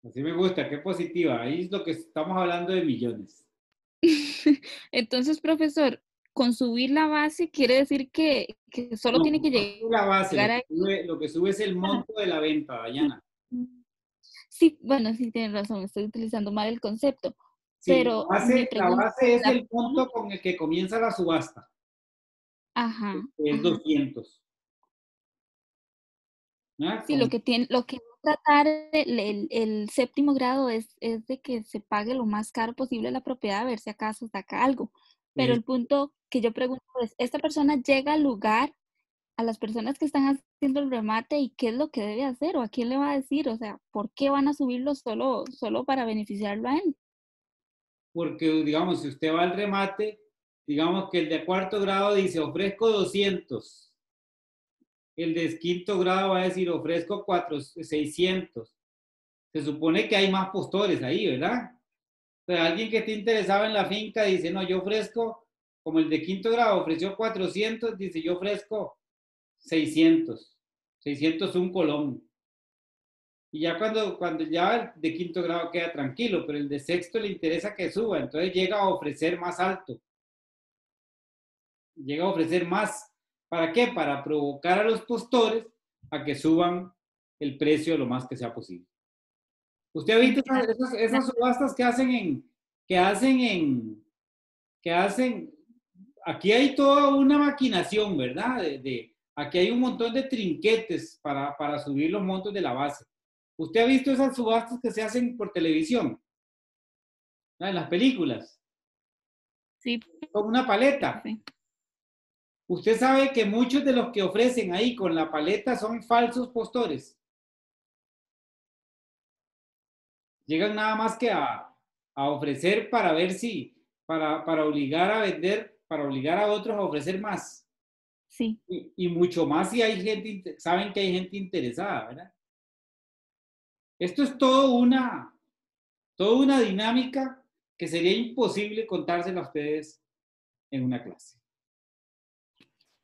Así me gusta, qué positiva. Ahí es lo que estamos hablando de millones. Entonces, profesor, con subir la base quiere decir que solo No, tiene que no sube la base, llegar a... lo que sube es el monto de la venta, Dayana. Sí, bueno, sí tienes razón, estoy utilizando mal el concepto. Sí, Pero mi la pregunta base es la el monto con el que comienza la subasta, Ajá, que es ajá. 200. ¿Ah? Sí, lo que va a tratar el séptimo grado es de que se pague lo más caro posible la propiedad, a ver si acaso saca algo. Pero el punto que yo pregunto es, ¿esta persona llega al lugar, a las personas que están haciendo el remate, y qué es lo que debe hacer o a quién le va a decir? O sea, ¿por qué van a subirlo solo para beneficiarlo a él? Porque, digamos, si usted va al remate, digamos que el de cuarto grado dice ofrezco 200. El de quinto grado va a decir ofrezco 600. Se supone que hay más postores ahí, ¿verdad? O sea, alguien que esté interesado en la finca dice, no, yo ofrezco, como el de quinto grado ofreció 400, dice, yo ofrezco 600. 601 colón. Y ya cuando ya el de quinto grado queda tranquilo, pero el de sexto le interesa que suba, entonces llega a ofrecer más alto. Llega a ofrecer más. ¿Para qué? Para provocar a los postores a que suban el precio lo más que sea posible. ¿Usted ha visto esas subastas que hacen? Aquí hay toda una maquinación, ¿verdad? Aquí hay un montón de trinquetes para subir los montos de la base. ¿Usted ha visto esas subastas que se hacen por televisión? En las películas. Sí. Con una paleta. Sí. Usted sabe que muchos de los que ofrecen ahí con la paleta son falsos postores. Llegan nada más que a ofrecer para ver si, para obligar a vender, para obligar a otros a ofrecer más. Sí. Y mucho más si hay gente, saben que hay gente interesada, ¿verdad? Esto es toda una dinámica que sería imposible contársela a ustedes en una clase.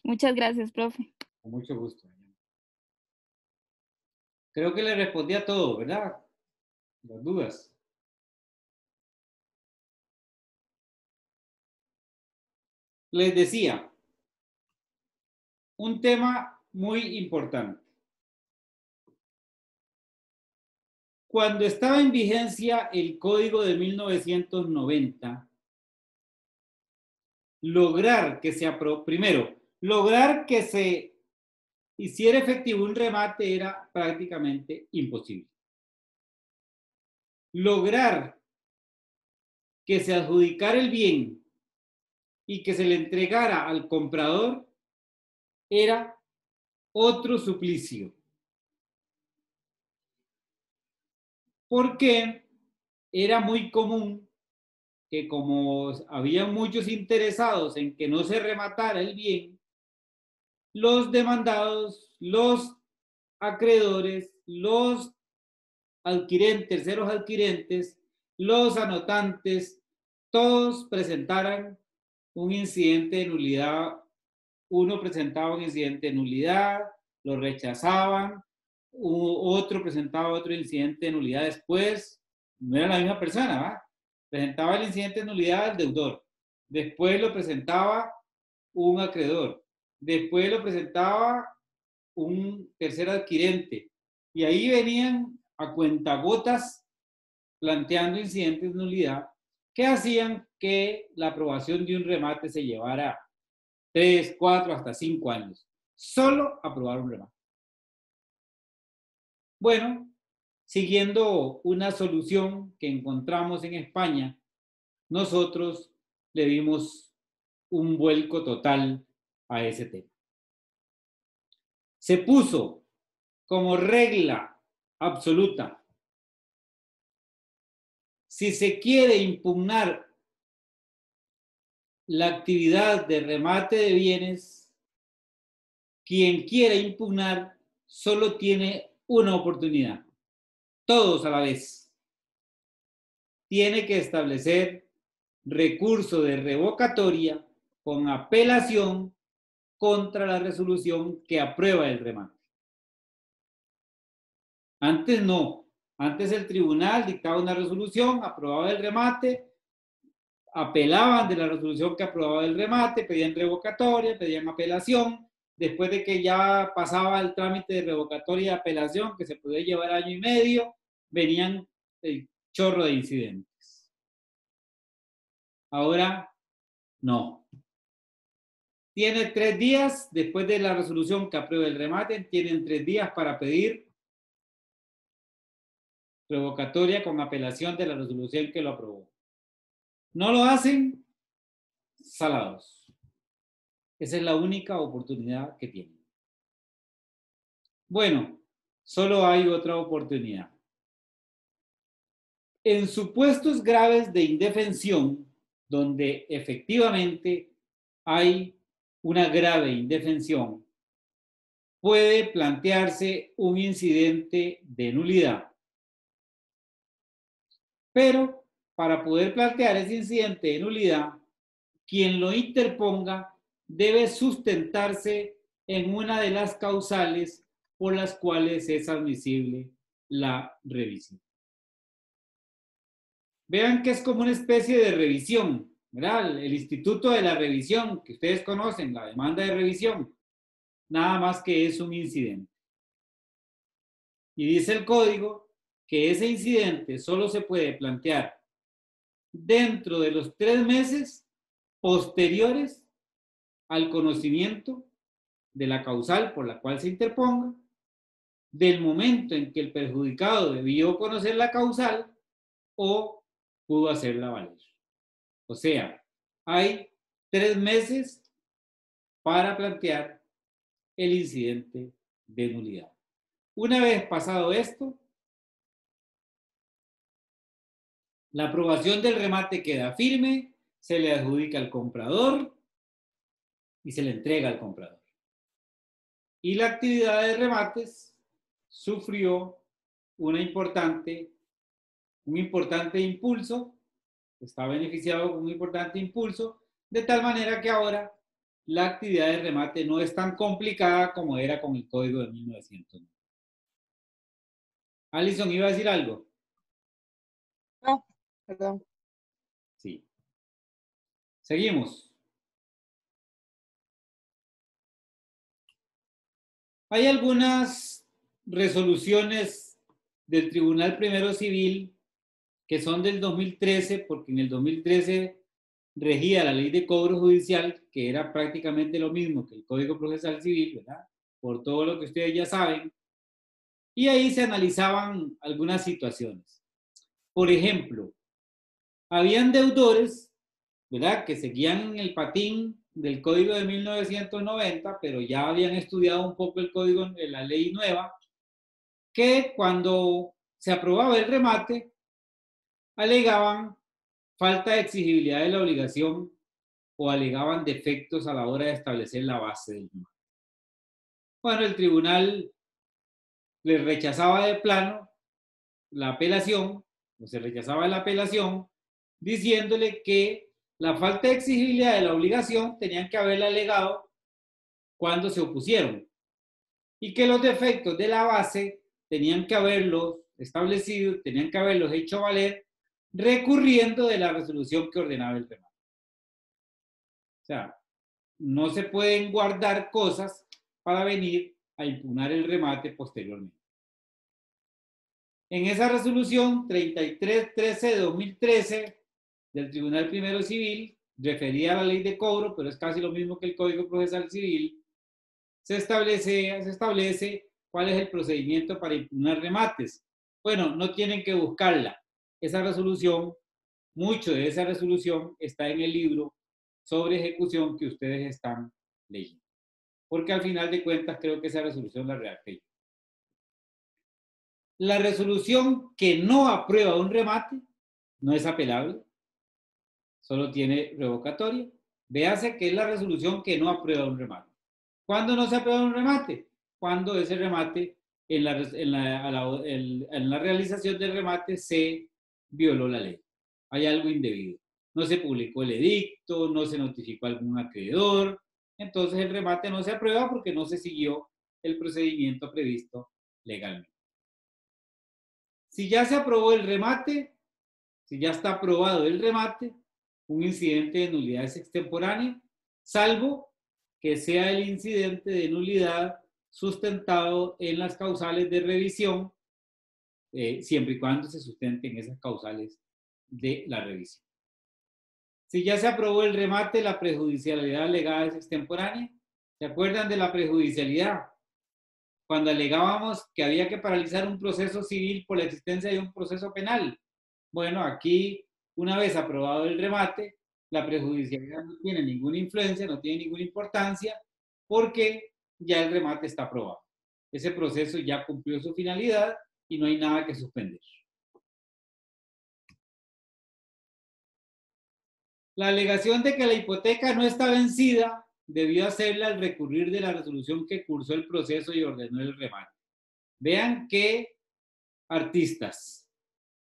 Muchas gracias, profe. Con mucho gusto. Creo que le respondí a todo, ¿verdad? Las dudas. Les decía, un tema muy importante. Cuando estaba en vigencia el Código de 1990, lograr que se hiciera efectivo un remate era prácticamente imposible. Lograr que se adjudicara el bien y que se le entregara al comprador era otro suplicio. Porque era muy común que, como había muchos interesados en que no se rematara el bien, los demandados, los acreedores, los terceros adquirentes, los anotantes, todos presentaran un incidente de nulidad. Uno presentaba un incidente de nulidad, lo rechazaban, otro presentaba otro incidente de nulidad después, no era la misma persona, ¿va? Presentaba el incidente de nulidad del deudor, después lo presentaba un acreedor, después lo presentaba un tercer adquirente, y ahí venían a cuentagotas planteando incidentes de nulidad que hacían que la aprobación de un remate se llevara 3, 4, hasta 5 años. Solo aprobar un remate. Bueno, siguiendo una solución que encontramos en España, nosotros le dimos un vuelco total a ese tema. Se puso como regla absoluta: si se quiere impugnar la actividad de remate de bienes, quien quiera impugnar solo tiene una oportunidad, todos a la vez. Tiene que establecer recurso de revocatoria con apelación contra la resolución que aprueba el remate. Antes no. Antes el tribunal dictaba una resolución, aprobaba el remate, apelaban de la resolución que aprobaba el remate, pedían revocatoria, pedían apelación. Después de que ya pasaba el trámite de revocatoria y apelación, que se podía llevar año y medio, venían el chorro de incidentes. Ahora, no. Tiene 3 días, después de la resolución que apruebe el remate, tienen 3 días para pedir revocatoria con apelación de la resolución que lo aprobó. No lo hacen, salados. Esa es la única oportunidad que tienen. Bueno, solo hay otra oportunidad. En supuestos graves de indefensión, donde efectivamente hay una grave indefensión, puede plantearse un incidente de nulidad. Pero para poder plantear ese incidente de nulidad, quien lo interponga debe sustentarse en una de las causales por las cuales es admisible la revisión. Vean que es como una especie de revisión, ¿verdad? El instituto de la revisión, que ustedes conocen, la demanda de revisión, nada más que es un incidente. Y dice el código que ese incidente solo se puede plantear dentro de los 3 meses posteriores al conocimiento de la causal por la cual se interponga, del momento en que el perjudicado debió conocer la causal o pudo hacerla valer. O sea, hay 3 meses para plantear el incidente de nulidad. Una vez pasado esto, la aprobación del remate queda firme, se le adjudica al comprador y se le entrega al comprador. Y la actividad de remates sufrió un importante impulso, está beneficiado con un importante impulso, de tal manera que ahora la actividad de remate no es tan complicada como era con el código de 1909. Alison, ¿iba a decir algo? No, perdón. Sí. Seguimos. Hay algunas resoluciones del Tribunal Primero Civil que son del 2013, porque en el 2013 regía la ley de cobro judicial, que era prácticamente lo mismo que el Código Procesal Civil, ¿verdad? Por todo lo que ustedes ya saben. Y ahí se analizaban algunas situaciones. Por ejemplo, habían deudores, ¿verdad?, que seguían el patín del Código de 1990, pero ya habían estudiado un poco el código de la ley nueva, que cuando se aprobaba el remate, alegaban falta de exigibilidad de la obligación o alegaban defectos a la hora de establecer la base del remate. Bueno, el tribunal les rechazaba de plano la apelación, o se rechazaba la apelación, diciéndole que la falta de exigibilidad de la obligación tenían que haberla alegado cuando se opusieron y que los defectos de la base tenían que haberlos establecido, tenían que haberlos hecho valer recurriendo de la resolución que ordenaba el remate. O sea, no se pueden guardar cosas para venir a impugnar el remate posteriormente. En esa resolución 3313 de 2013 del Tribunal Primero Civil, referida a la ley de cobro, pero es casi lo mismo que el Código Procesal Civil, se establece cuál es el procedimiento para impugnar remates. Bueno, no tienen que buscarla. Esa resolución, mucho de esa resolución está en el libro sobre ejecución que ustedes están leyendo. Porque al final de cuentas creo que esa resolución la redacté yo. La resolución que no aprueba un remate no es apelable, solo tiene revocatoria. Véase que es la resolución que no aprueba un remate. ¿Cuándo no se aprueba un remate? Cuando ese remate, en la realización del remate se violó la ley. Hay algo indebido. No se publicó el edicto, no se notificó a algún acreedor. Entonces el remate no se aprueba porque no se siguió el procedimiento previsto legalmente. Si ya se aprobó el remate, si ya está aprobado el remate, un incidente de nulidad es extemporáneo, salvo que sea el incidente de nulidad sustentado en las causales de revisión, siempre y cuando se sustenten esas causales de la revisión. Si ya se aprobó el remate, la prejudicialidad alegada es extemporánea. ¿Se acuerdan de la prejudicialidad? Cuando alegábamos que había que paralizar un proceso civil por la existencia de un proceso penal. Bueno, aquí, una vez aprobado el remate, la prejudicialidad no tiene ninguna influencia, no tiene ninguna importancia, porque ya el remate está aprobado. Ese proceso ya cumplió su finalidad y no hay nada que suspender. La alegación de que la hipoteca no está vencida debió hacerla al recurrir de la resolución que cursó el proceso y ordenó el remate. Vean qué artistas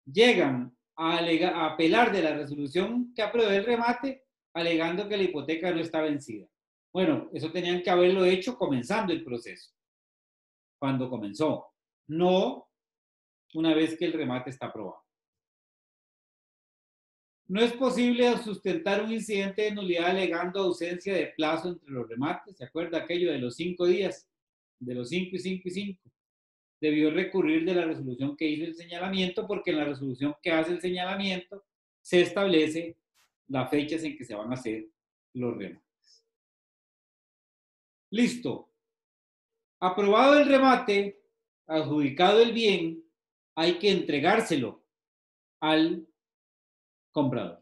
llegan a apelar de la resolución que aprobó el remate alegando que la hipoteca no está vencida. Bueno, eso tenían que haberlo hecho comenzando el proceso, cuando comenzó, no una vez que el remate está aprobado. No es posible sustentar un incidente de nulidad alegando ausencia de plazo entre los remates. ¿Se acuerda aquello de los 5 días? De los 5 y 5 y 5. Debió recurrir de la resolución que hizo el señalamiento, porque en la resolución que hace el señalamiento se establece las fechas en que se van a hacer los remates. Listo. Aprobado el remate, adjudicado el bien, hay que entregárselo al comprador.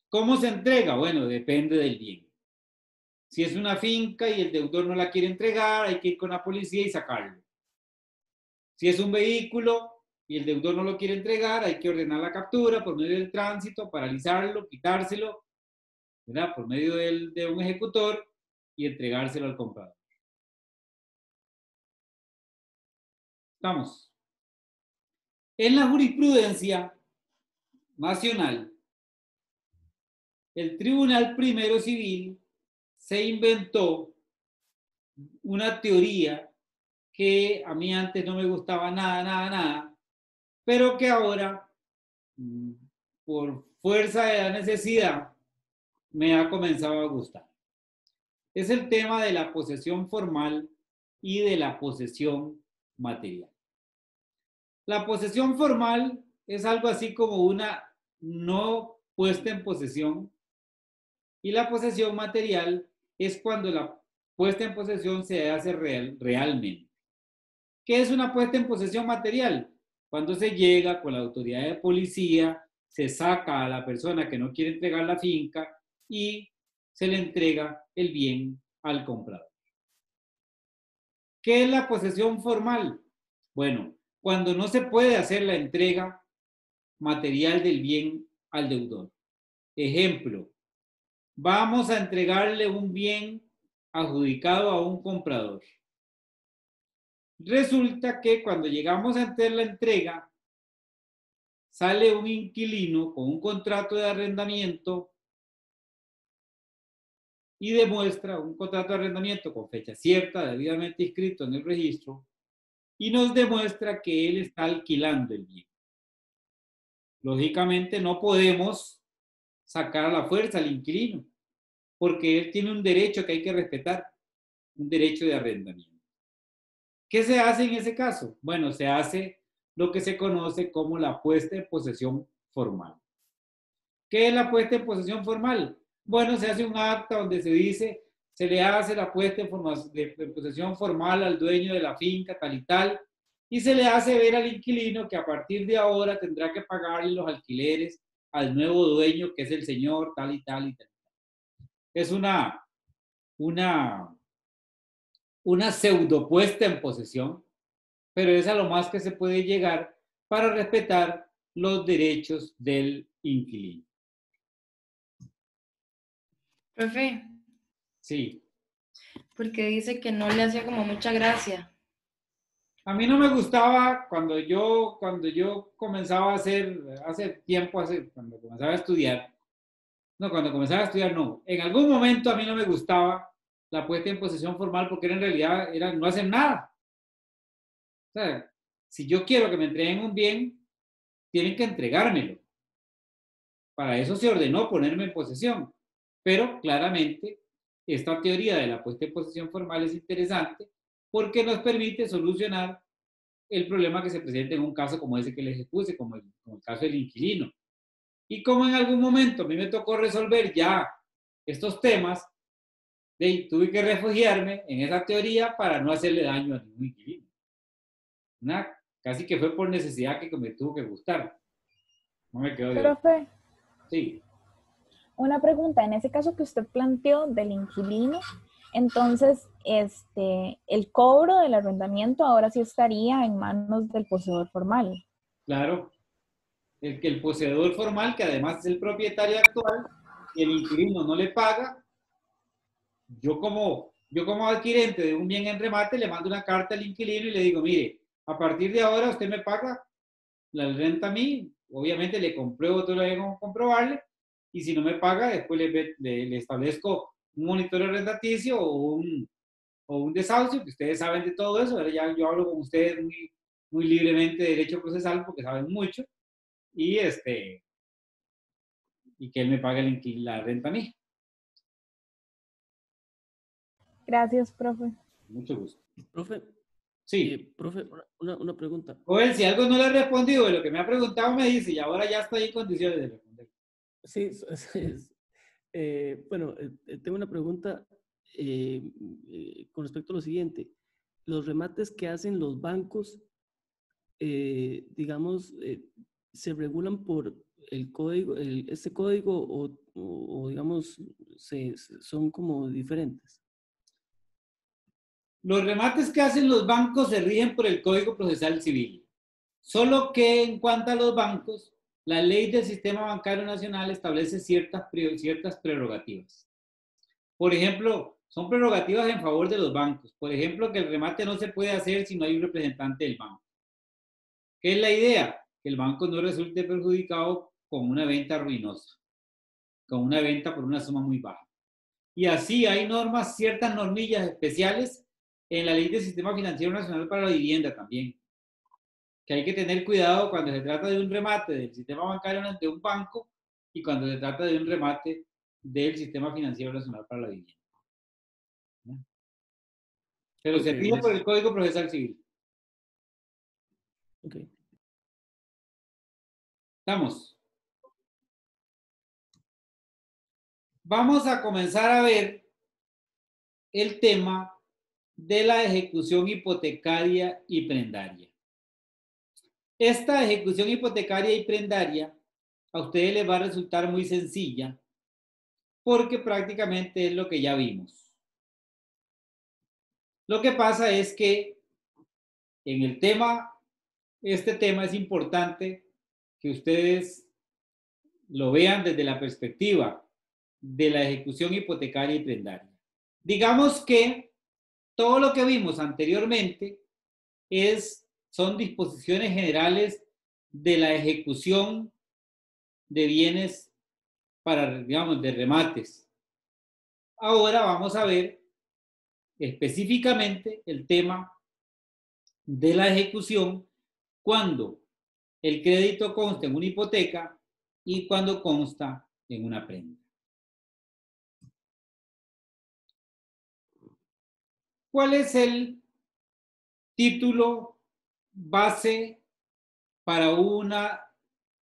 ¿Cómo se entrega? Bueno, depende del bien. Si es una finca y el deudor no la quiere entregar, hay que ir con la policía y sacarlo. Si es un vehículo y el deudor no lo quiere entregar, hay que ordenar la captura por medio del tránsito, paralizarlo, quitárselo, ¿verdad? Por medio de un ejecutor y entregárselo al comprador. ¿Estamos? En la jurisprudencia nacional, el Tribunal Primero Civil se inventó una teoría que a mí antes no me gustaba nada, pero que ahora, por fuerza de la necesidad, me ha comenzado a gustar. Es el tema de la posesión formal y de la posesión material. La posesión formal es algo así como una no puesta en posesión, y la posesión material es cuando la puesta en posesión se hace realmente. ¿Qué es una puesta en posesión material? Cuando se llega con la autoridad de policía, se saca a la persona que no quiere entregar la finca y se le entrega el bien al comprador. ¿Qué es la posesión formal? Bueno, cuando no se puede hacer la entrega material del bien al deudor. Ejemplo, vamos a entregarle un bien adjudicado a un comprador. Resulta que cuando llegamos a hacer la entrega, sale un inquilino con un contrato de arrendamiento y demuestra un contrato de arrendamiento con fecha cierta, debidamente inscrito en el registro, y nos demuestra que él está alquilando el bien. Lógicamente no podemos sacar a la fuerza al inquilino, porque él tiene un derecho que hay que respetar, un derecho de arrendamiento. ¿Qué se hace en ese caso? Bueno, se hace lo que se conoce como la puesta en posesión formal. ¿Qué es la puesta en posesión formal? Bueno, se hace un acta donde se dice, se le hace la puesta en posesión formal al dueño de la finca, tal y tal, y se le hace ver al inquilino que a partir de ahora tendrá que pagarle los alquileres al nuevo dueño, que es el señor, tal y tal y tal. Es una pseudo puesta en posesión, pero es a lo más que se puede llegar para respetar los derechos del inquilino. Profe. Sí. Porque dice que no le hacía como mucha gracia. A mí no me gustaba cuando yo comenzaba a hacer, cuando comenzaba a estudiar. No, cuando comenzaba a estudiar no. En algún momento a mí no me gustaba la puesta en posesión formal porque en realidad no hacen nada. O sea, si yo quiero que me entreguen un bien, tienen que entregármelo. Para eso se ordenó ponerme en posesión. Pero claramente esta teoría de la puesta en posesión formal es interesante porque nos permite solucionar el problema que se presenta en un caso como ese que les expuse, como el caso del inquilino. Y como en algún momento a mí me tocó resolver ya estos temas, tuve que refugiarme en esa teoría para no hacerle daño a ningún inquilino. Casi que fue por necesidad que me tuvo que gustar. No me quedo de otra. Profe, Sí. una pregunta. En ese caso que usted planteó del inquilino, entonces el cobro del arrendamiento ahora sí estaría en manos del poseedor formal. Claro. El poseedor formal, que además es el propietario actual, y el inquilino no le paga, yo como adquirente de un bien en remate le mando una carta al inquilino y le digo, mire, a partir de ahora usted me paga la renta a mí, obviamente le compruebo todo lo que tengo que comprobarle, y si no me paga, después le establezco un monitoreo rentaticio o un desahucio, que ustedes saben de todo eso. Ahora ya yo hablo con ustedes muy libremente de derecho procesal porque saben mucho, y que él me pague la renta a mí. Gracias, profe. Mucho gusto. Profe, sí. Profe, una pregunta. Joel, si algo no le he respondido de lo que me ha preguntado, me dice, y ahora ya estoy en condiciones de responder. Sí, bueno, tengo una pregunta con respecto a lo siguiente. Los remates que hacen los bancos, digamos, se regulan por el código, este código o digamos, son como diferentes. Los remates que hacen los bancos se rigen por el Código Procesal Civil. Solo que en cuanto a los bancos, la ley del Sistema Bancario Nacional establece ciertas prerrogativas. Por ejemplo, son prerrogativas en favor de los bancos. Por ejemplo, que el remate no se puede hacer si no hay un representante del banco. ¿Qué es la idea? Que el banco no resulte perjudicado con una venta ruinosa, con una venta por una suma muy baja. Y así hay ciertas normillas especiales en la ley del Sistema Financiero Nacional para la Vivienda también, que hay que tener cuidado cuando se trata de un remate del sistema bancario de un banco y cuando se trata de un remate del Sistema Financiero Nacional para la Vivienda. Pero se rige por el Código Procesal Civil. Okay. Estamos. Vamos a comenzar a ver el tema de la ejecución hipotecaria y prendaria. Esta ejecución hipotecaria y prendaria a ustedes les va a resultar muy sencilla porque prácticamente es lo que ya vimos. Lo que pasa es que en este tema es importante que ustedes lo vean desde la perspectiva de la ejecución hipotecaria y prendaria. Digamos que todo lo que vimos anteriormente son disposiciones generales de la ejecución de bienes de remates. Ahora vamos a ver específicamente el tema de la ejecución cuando el crédito consta en una hipoteca y cuando consta en una prenda. ¿Cuál es el título base para una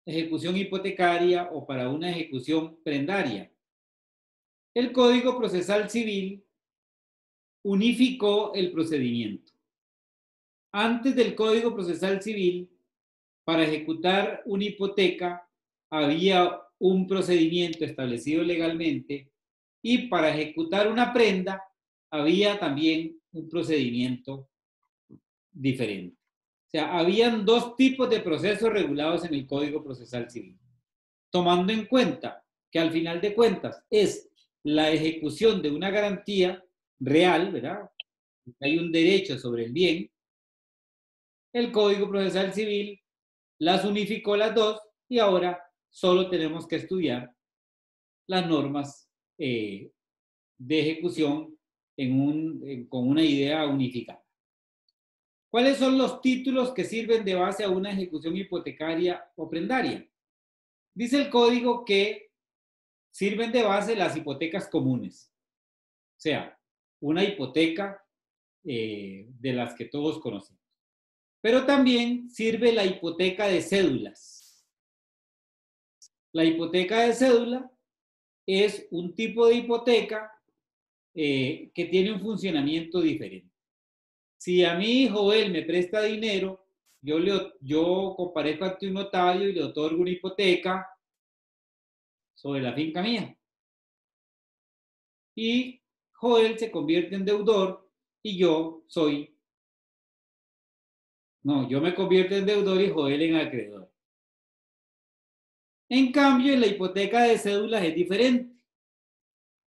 ejecución hipotecaria o para una ejecución prendaria? El Código Procesal Civil unificó el procedimiento. Antes del Código Procesal Civil, para ejecutar una hipoteca había un procedimiento establecido legalmente y para ejecutar una prenda había también un procedimiento diferente. O sea, habían dos tipos de procesos regulados en el Código Procesal Civil. Tomando en cuenta que al final de cuentas es la ejecución de una garantía real, ¿verdad? Hay un derecho sobre el bien. El Código Procesal Civil las unificó las dos y ahora solo tenemos que estudiar las normas de ejecución con una idea unificada. ¿Cuáles son los títulos que sirven de base a una ejecución hipotecaria o prendaria? Dice el código que sirven de base las hipotecas comunes. O sea, una hipoteca de las que todos conocemos. Pero también sirve la hipoteca de cédulas. La hipoteca de cédula es un tipo de hipoteca que tiene un funcionamiento diferente. Si a mi hijo él me presta dinero, yo comparezco ante un notario y le otorgo una hipoteca sobre la finca mía. Y Joel se convierte en deudor y yo me convierto en deudor y Joel en acreedor. En cambio, en la hipoteca de cédulas es diferente.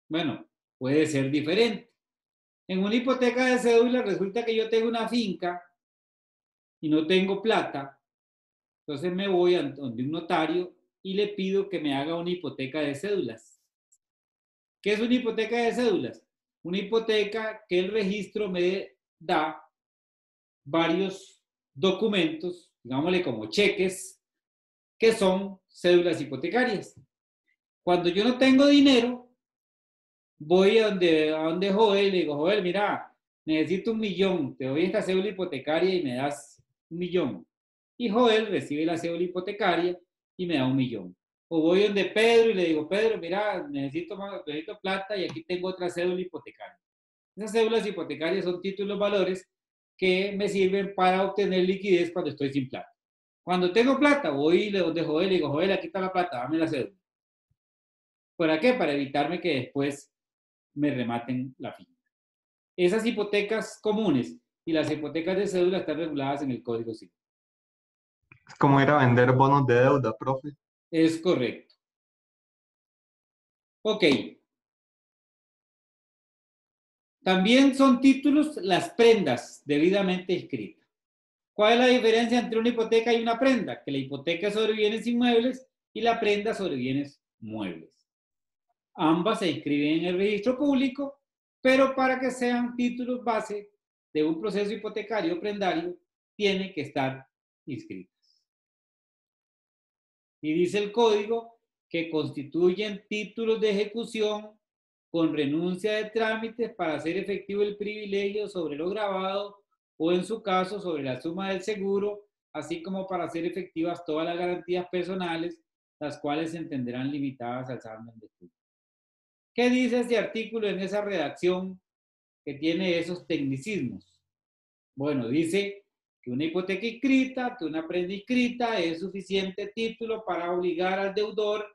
Bueno, puede ser diferente. En una hipoteca de cédula resulta que yo tengo una finca y no tengo plata. Entonces me voy a donde un notario y le pido que me haga una hipoteca de cédulas. ¿Qué es una hipoteca de cédulas? Una hipoteca que el registro me da varios documentos, digámosle como cheques, que son cédulas hipotecarias. Cuando yo no tengo dinero, voy a donde Joel y le digo, Joel, mira, necesito 1 millón, te doy esta cédula hipotecaria y me das 1 millón. Y Joel recibe la cédula hipotecaria y me da 1 millón. O voy donde Pedro y le digo, Pedro, mira, necesito plata y aquí tengo otra cédula hipotecaria. Esas cédulas hipotecarias son títulos valores que me sirven para obtener liquidez cuando estoy sin plata. Cuando tengo plata, voy donde Joel y le digo, Joel, aquí está la plata, dame la cédula. ¿Para qué? Para evitarme que después me rematen la finca. Esas hipotecas comunes y las hipotecas de cédula están reguladas en el Código Civil. Es como ir a vender bonos de deuda, profe. Es correcto. Ok. También son títulos las prendas debidamente inscritas. ¿Cuál es la diferencia entre una hipoteca y una prenda? Que la hipoteca es sobre bienes inmuebles y la prenda sobre bienes muebles. Ambas se inscriben en el registro público, pero para que sean títulos base de un proceso hipotecario o prendario, tienen que estar inscritas. Y dice el código que constituyen títulos de ejecución con renuncia de trámites para hacer efectivo el privilegio sobre lo grabado o en su caso sobre la suma del seguro, así como para hacer efectivas todas las garantías personales, las cuales se entenderán limitadas al saldo de estudio. ¿Qué dice este artículo en esa redacción que tiene esos tecnicismos? Bueno, dice que una hipoteca inscrita, que una prenda inscrita es suficiente título para obligar al deudor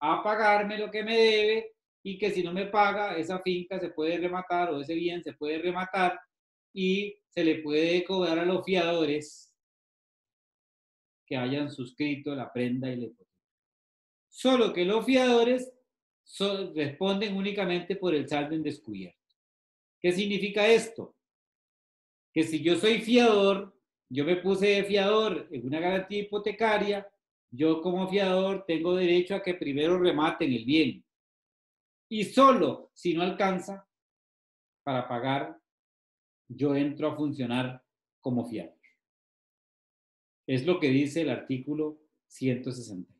a pagarme lo que me debe y que si no me paga, esa finca se puede rematar o ese bien se puede rematar y se le puede cobrar a los fiadores que hayan suscrito la prenda y la hipoteca. Solo que los fiadores responden únicamente por el saldo en descubierto. ¿Qué significa esto? Que si yo soy fiador, yo me puse de fiador en una garantía hipotecaria, yo como fiador tengo derecho a que primero rematen el bien. Y solo si no alcanza para pagar, yo entro a funcionar como fiador. Es lo que dice el artículo 166.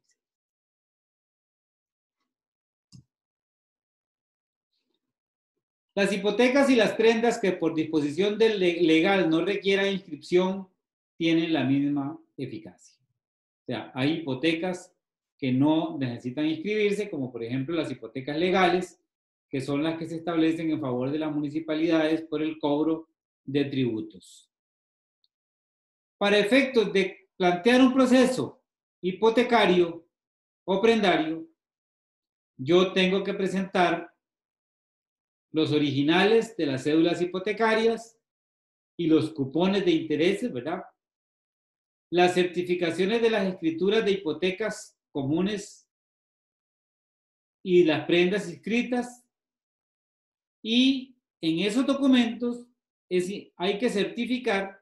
Las hipotecas y las prendas que por disposición legal no requieran inscripción tienen la misma eficacia. O sea, hay hipotecas que no necesitan inscribirse, como por ejemplo las hipotecas legales, que son las que se establecen en favor de las municipalidades por el cobro de tributos. Para efectos de plantear un proceso hipotecario o prendario, yo tengo que presentar los originales de las cédulas hipotecarias y los cupones de intereses, ¿verdad? Las certificaciones de las escrituras de hipotecas comunes y las prendas inscritas. Y en esos documentos hay que certificar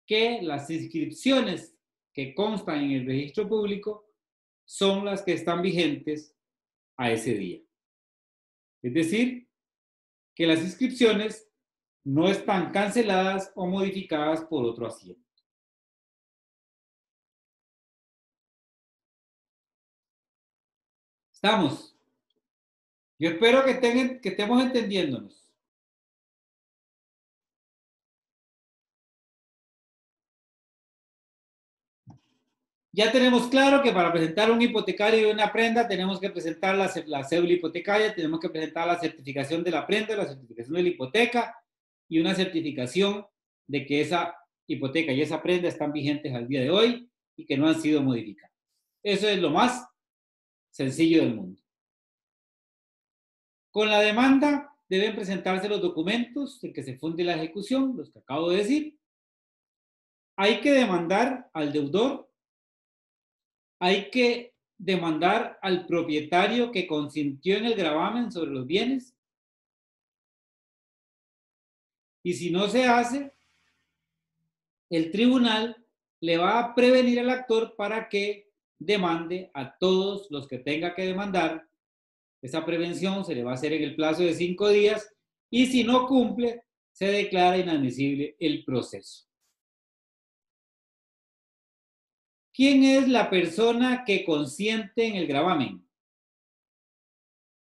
que las inscripciones que constan en el registro público son las que están vigentes a ese día. Es decir, que las inscripciones no están canceladas o modificadas por otro asiento. ¿Estamos? Yo espero que estemos entendiéndonos. Ya tenemos claro que para presentar un hipotecario y una prenda tenemos que presentar la cédula hipotecaria, tenemos que presentar la certificación de la prenda, la certificación de la hipoteca y una certificación de que esa hipoteca y esa prenda están vigentes al día de hoy y que no han sido modificadas. Eso es lo más sencillo del mundo. Con la demanda deben presentarse los documentos en que se funde la ejecución, los que acabo de decir. Hay que demandar al deudor. Hay que demandar al propietario que consintió en el gravamen sobre los bienes. Y si no se hace, el tribunal le va a prevenir al actor para que demande a todos los que tenga que demandar. Esa prevención se le va a hacer en el plazo de 5 días y si no cumple, se declara inadmisible el proceso. ¿Quién es la persona que consiente en el gravamen?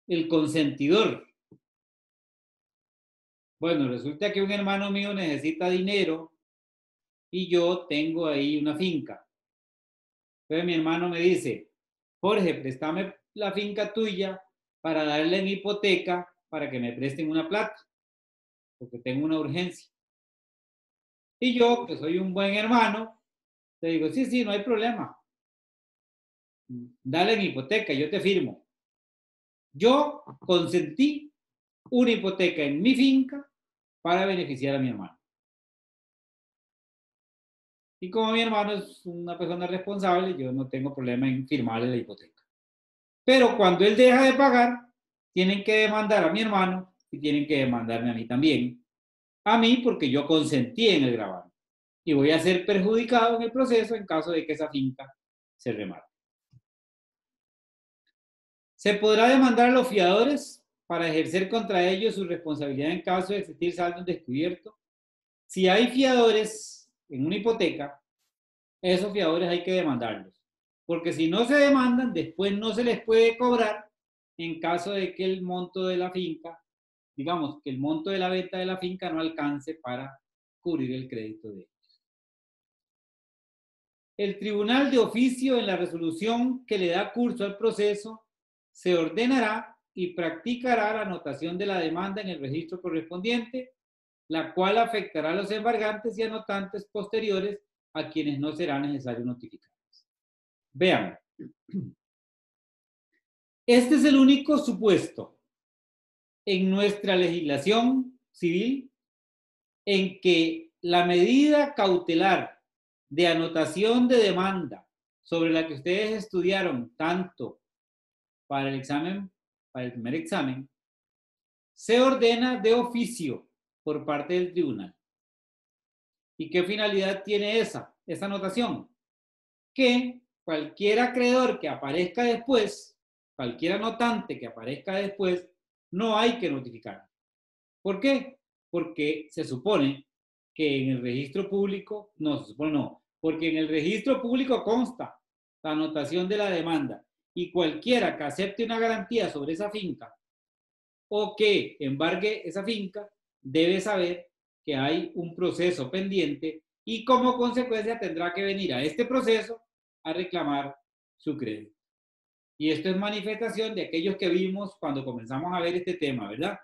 El consentidor. Bueno, resulta que un hermano mío necesita dinero y yo tengo ahí una finca. Entonces mi hermano me dice, Jorge, préstame la finca tuya para darle en hipoteca para que me presten una plata, porque tengo una urgencia. Y yo, que soy un buen hermano, le digo, sí, no hay problema. Dale en hipoteca, yo te firmo. Yo consentí una hipoteca en mi finca para beneficiar a mi hermano. Y como mi hermano es una persona responsable, yo no tengo problema en firmarle la hipoteca. Pero cuando él deja de pagar, tienen que demandar a mi hermano y tienen que demandarme a mí también. A mí porque yo consentí en el gravamen. Y voy a ser perjudicado en el proceso en caso de que esa finca se remate. Se podrá demandar a los fiadores para ejercer contra ellos su responsabilidad en caso de existir saldo descubierto. Si hay fiadores en una hipoteca, esos fiadores hay que demandarlos. Porque si no se demandan, después no se les puede cobrar en caso de que el monto de la finca, digamos, que el monto de la venta de la finca no alcance para cubrir el crédito de ellos. El tribunal de oficio en la resolución que le da curso al proceso se ordenará y practicará la anotación de la demanda en el registro correspondiente, la cual afectará a los embargantes y anotantes posteriores a quienes no será necesario notificarles. Vean, este es el único supuesto en nuestra legislación civil en que la medida cautelar de anotación de demanda sobre la que ustedes estudiaron tanto para el examen, para el primer examen, se ordena de oficio por parte del tribunal. ¿Y qué finalidad tiene esa anotación? Que cualquier acreedor que aparezca después, cualquier anotante que aparezca después, no hay que notificar. ¿Por qué? Porque se supone que en el registro público, porque en el registro público consta la anotación de la demanda y cualquiera que acepte una garantía sobre esa finca o que embargue esa finca debe saber que hay un proceso pendiente y como consecuencia tendrá que venir a este proceso a reclamar su crédito. Y esto es manifestación de aquellos que vimos cuando comenzamos a ver este tema, ¿verdad?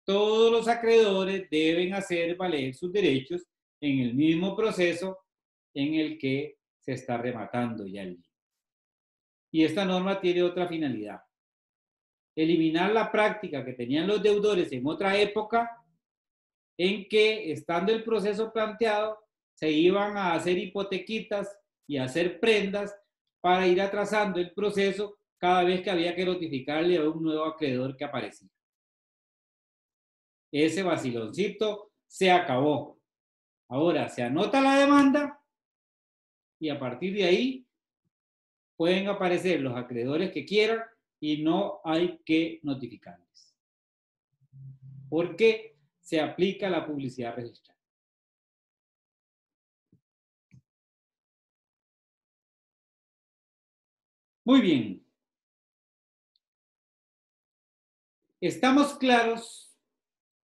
Todos los acreedores deben hacer valer sus derechos en el mismo proceso en el que se está rematando ya el bien. Y esta norma tiene otra finalidad. Eliminar la práctica que tenían los deudores en otra época en que, estando el proceso planteado, se iban a hacer hipotequitas y a hacer prendas para ir atrasando el proceso cada vez que había que notificarle a un nuevo acreedor que aparecía. Ese vaciloncito se acabó. Ahora se anota la demanda y a partir de ahí pueden aparecer los acreedores que quieran y no hay que notificarles. Porque se aplica la publicidad registrada. Muy bien. Estamos claros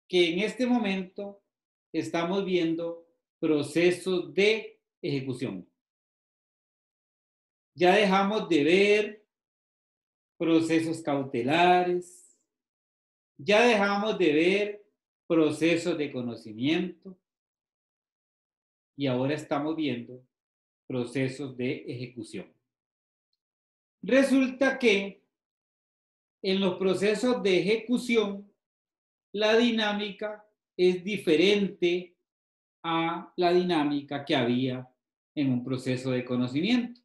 que en este momento estamos viendo procesos de ejecución. Ya dejamos de ver procesos cautelares, ya dejamos de ver procesos de conocimiento y ahora estamos viendo procesos de ejecución. Resulta que en los procesos de ejecución la dinámica es diferente a la dinámica que había en un proceso de conocimiento.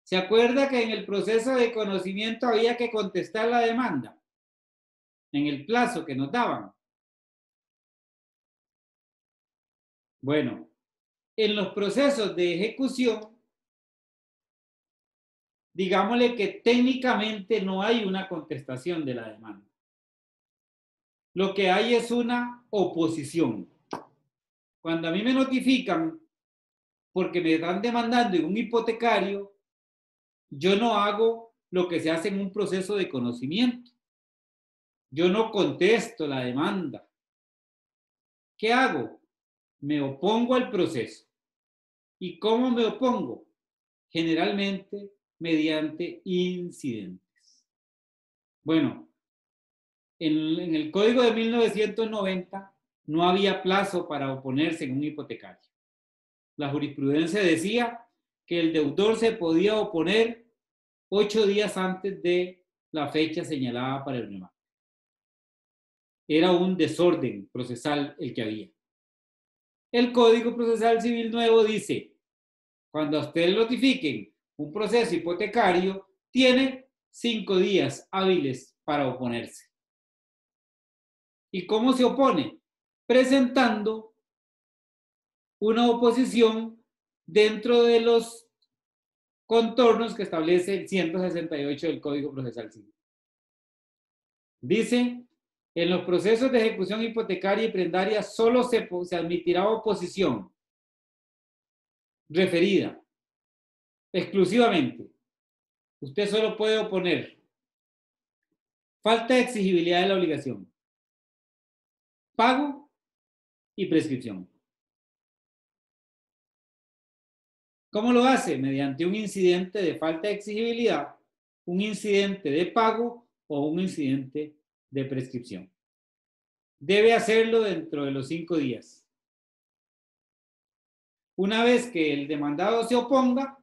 ¿Se acuerda que en el proceso de conocimiento había que contestar la demanda en el plazo que nos daban? Bueno, en los procesos de ejecución, digámosle que técnicamente no hay una contestación de la demanda. Lo que hay es una oposición. Cuando a mí me notifican porque me están demandando en un hipotecario, yo no hago lo que se hace en un proceso de conocimiento. Yo no contesto la demanda. ¿Qué hago? Me opongo al proceso. ¿Y cómo me opongo? Generalmente mediante incidentes. Bueno, en el Código de 1990 no había plazo para oponerse en un hipotecario. La jurisprudencia decía que el deudor se podía oponer 8 días antes de la fecha señalada para el remate. Era un desorden procesal el que había. El Código Procesal Civil nuevo dice, cuando a usted le notifiquen un proceso hipotecario, tiene 5 días hábiles para oponerse. ¿Y cómo se opone? Presentando una oposición dentro de los contornos que establece el 168 del Código Procesal Civil. Dice, en los procesos de ejecución hipotecaria y prendaria solo se admitirá oposición referida exclusivamente. Usted solo puede oponer falta de exigibilidad de la obligación, pago y prescripción. ¿Cómo lo hace? Mediante un incidente de falta de exigibilidad, un incidente de pago o un incidente de prescripción. Debe hacerlo dentro de los 5 días. Una vez que el demandado se oponga,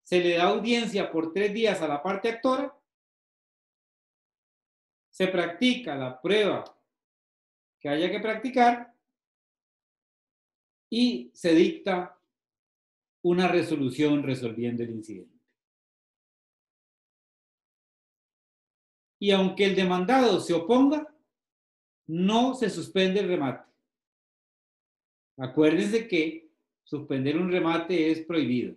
se le da audiencia por 3 días a la parte actora, se practica la prueba que haya que practicar y se dicta una resolución resolviendo el incidente. Y aunque el demandado se oponga, no se suspende el remate. Acuérdense que suspender un remate es prohibido.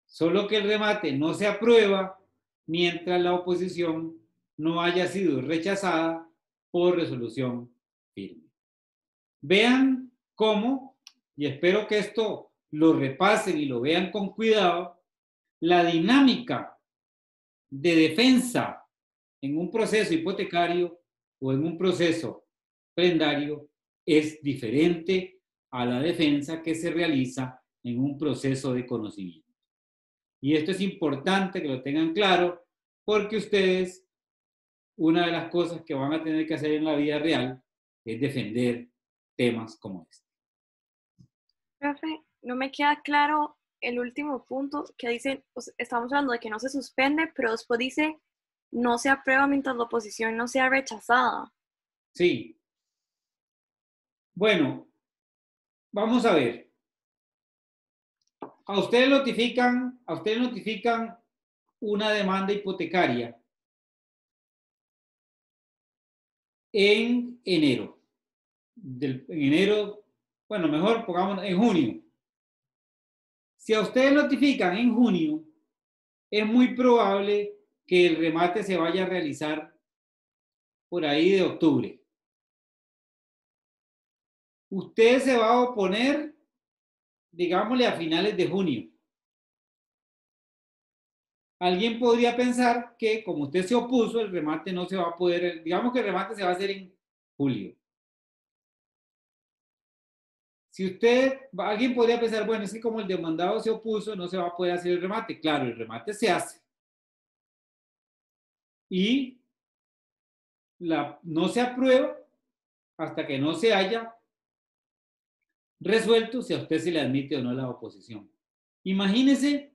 Solo que el remate no se aprueba mientras la oposición no haya sido rechazada por resolución firme. Vean cómo, y espero que esto lo repasen y lo vean con cuidado, la dinámica de defensa en un proceso hipotecario o en un proceso prendario es diferente a la defensa que se realiza en un proceso de conocimiento. Y esto es importante que lo tengan claro porque ustedes, una de las cosas que van a tener que hacer en la vida real es defender temas como este. Profe, no me queda claro el último punto que dice, estamos hablando de que no se suspende, pero después dice no se aprueba mientras la oposición no sea rechazada. Sí. Bueno, vamos a ver. A usted notifican una demanda hipotecaria en enero. Bueno, mejor pongamos en junio. Si a ustedes notifican en junio, es muy probable que el remate se vaya a realizar por ahí de octubre. Usted se va a oponer, digámosle, a finales de junio. alguien podría pensar que como usted se opuso, el remate no se va a poder, digamos que el remate se va a hacer en julio. Si alguien podría pensar, bueno, es que como el demandado se opuso, no se va a poder hacer el remate. Claro, el remate se hace. Y no se aprueba hasta que no se haya resuelto si a usted se le admite o no la oposición. Imagínese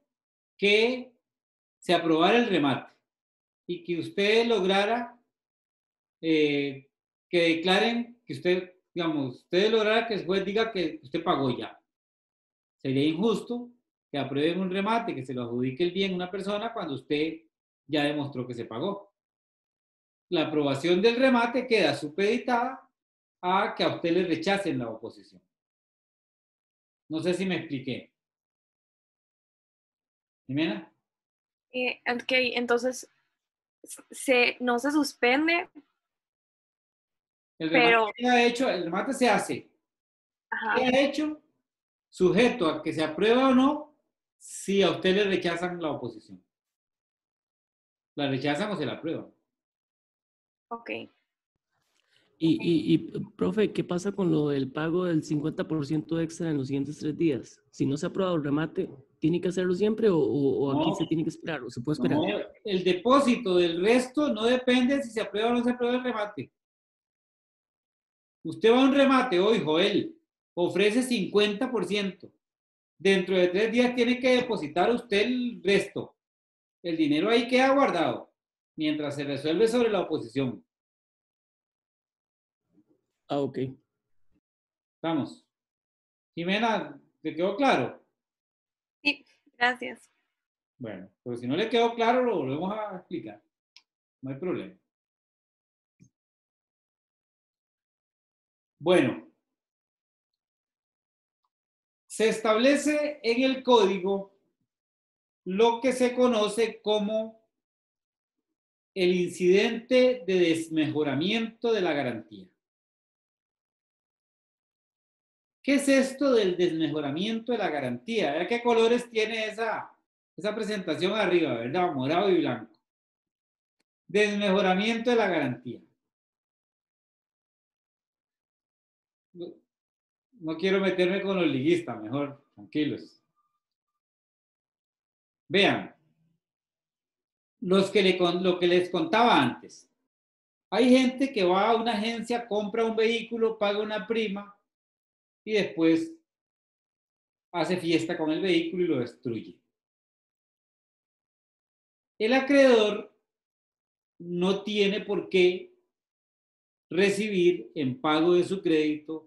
que se aprobara el remate y que usted lograra que declaren que usted, digamos, usted lograra que el juez diga que usted pagó ya. Sería injusto que aprueben un remate, que se lo adjudique el bien a una persona cuando usted ya demostró que se pagó. La aprobación del remate queda supeditada a que a usted le rechacen la oposición. No sé si me expliqué. ¿Jimena? Ok, entonces no se suspende, El remate pero... queda hecho, el remate se hace. Ajá. Queda hecho sujeto a que se aprueba o no si a usted le rechazan la oposición. ¿La rechazan o se la aprueban? Ok. Profe, ¿qué pasa con lo del pago del 50% extra en los siguientes 3 días? Si no se ha aprobado el remate, ¿tiene que hacerlo siempre o aquí No. se tiene que esperar o se puede esperar? No, el depósito del resto no depende si se aprueba o no se aprueba el remate. Usted va a un remate hoy, Joel, ofrece 50%. Dentro de 3 días tiene que depositar usted el resto. El dinero ahí queda guardado mientras se resuelve sobre la oposición. Ah, ok. Vamos. Jimena, ¿te quedó claro? Sí, gracias. Bueno, pues si no le quedó claro, lo volvemos a explicar. No hay problema. Bueno. Se establece en el código lo que se conoce como el incidente de desmejoramiento de la garantía. ¿Qué es esto del desmejoramiento de la garantía? ¿Verdad qué colores tiene esa presentación arriba, verdad? Morado y blanco. Desmejoramiento de la garantía. No quiero meterme con los liguistas, mejor, tranquilos. Vean, lo que les contaba antes. Hay gente que va a una agencia, compra un vehículo, paga una prima y después hace fiesta con el vehículo y lo destruye. El acreedor no tiene por qué recibir en pago de su crédito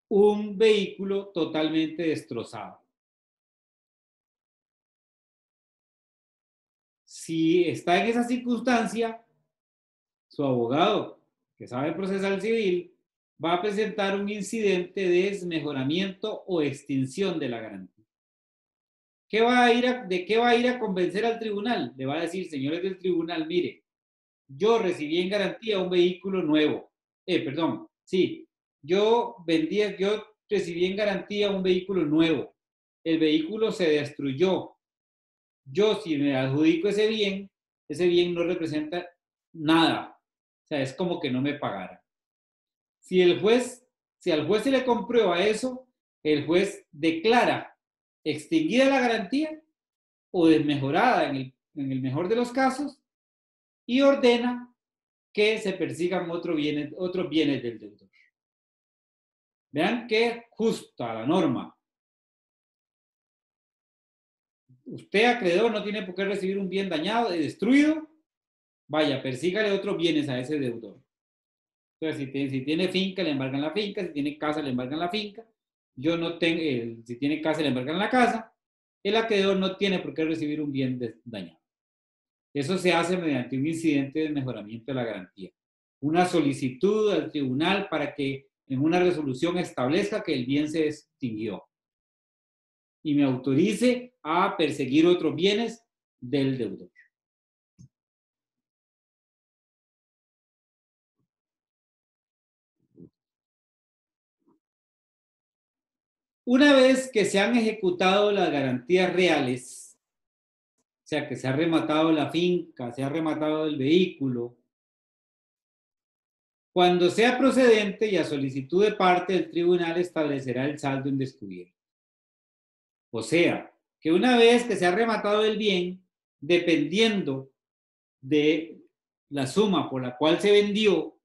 un vehículo totalmente destrozado. Si está en esa circunstancia, su abogado, que sabe procesal civil, va a presentar un incidente de desmejoramiento o extinción de la garantía. ¿De qué va a ir a convencer al tribunal? Le va a decir, señores del tribunal, mire, yo recibí en garantía un vehículo nuevo. Yo recibí en garantía un vehículo nuevo. El vehículo se destruyó. Yo, si me adjudico ese bien no representa nada. O sea, es como que no me pagara. Si al juez se le comprueba eso, el juez declara extinguida la garantía o desmejorada en el mejor de los casos y ordena que se persigan otros bienes del deudor. Vean qué justa la norma. Usted, acreedor, no tiene por qué recibir un bien dañado, destruido. Vaya, persígale otros bienes a ese deudor. Entonces, si tiene finca, le embargan la finca. Si tiene casa, le embargan la finca. Si tiene casa, le embargan la casa. El acreedor no tiene por qué recibir un bien dañado. Eso se hace mediante un incidente de mejoramiento de la garantía. Una solicitud al tribunal para que en una resolución establezca que el bien se extinguió y me autorice a perseguir otros bienes del deudor. Una vez que se han ejecutado las garantías reales, O sea, que se ha rematado la finca, se ha rematado el vehículo. Cuando sea procedente y a solicitud de parte, el tribunal establecerá el saldo en descubierto. O sea, que una vez que se ha rematado el bien, dependiendo de la suma por la cual se vendió,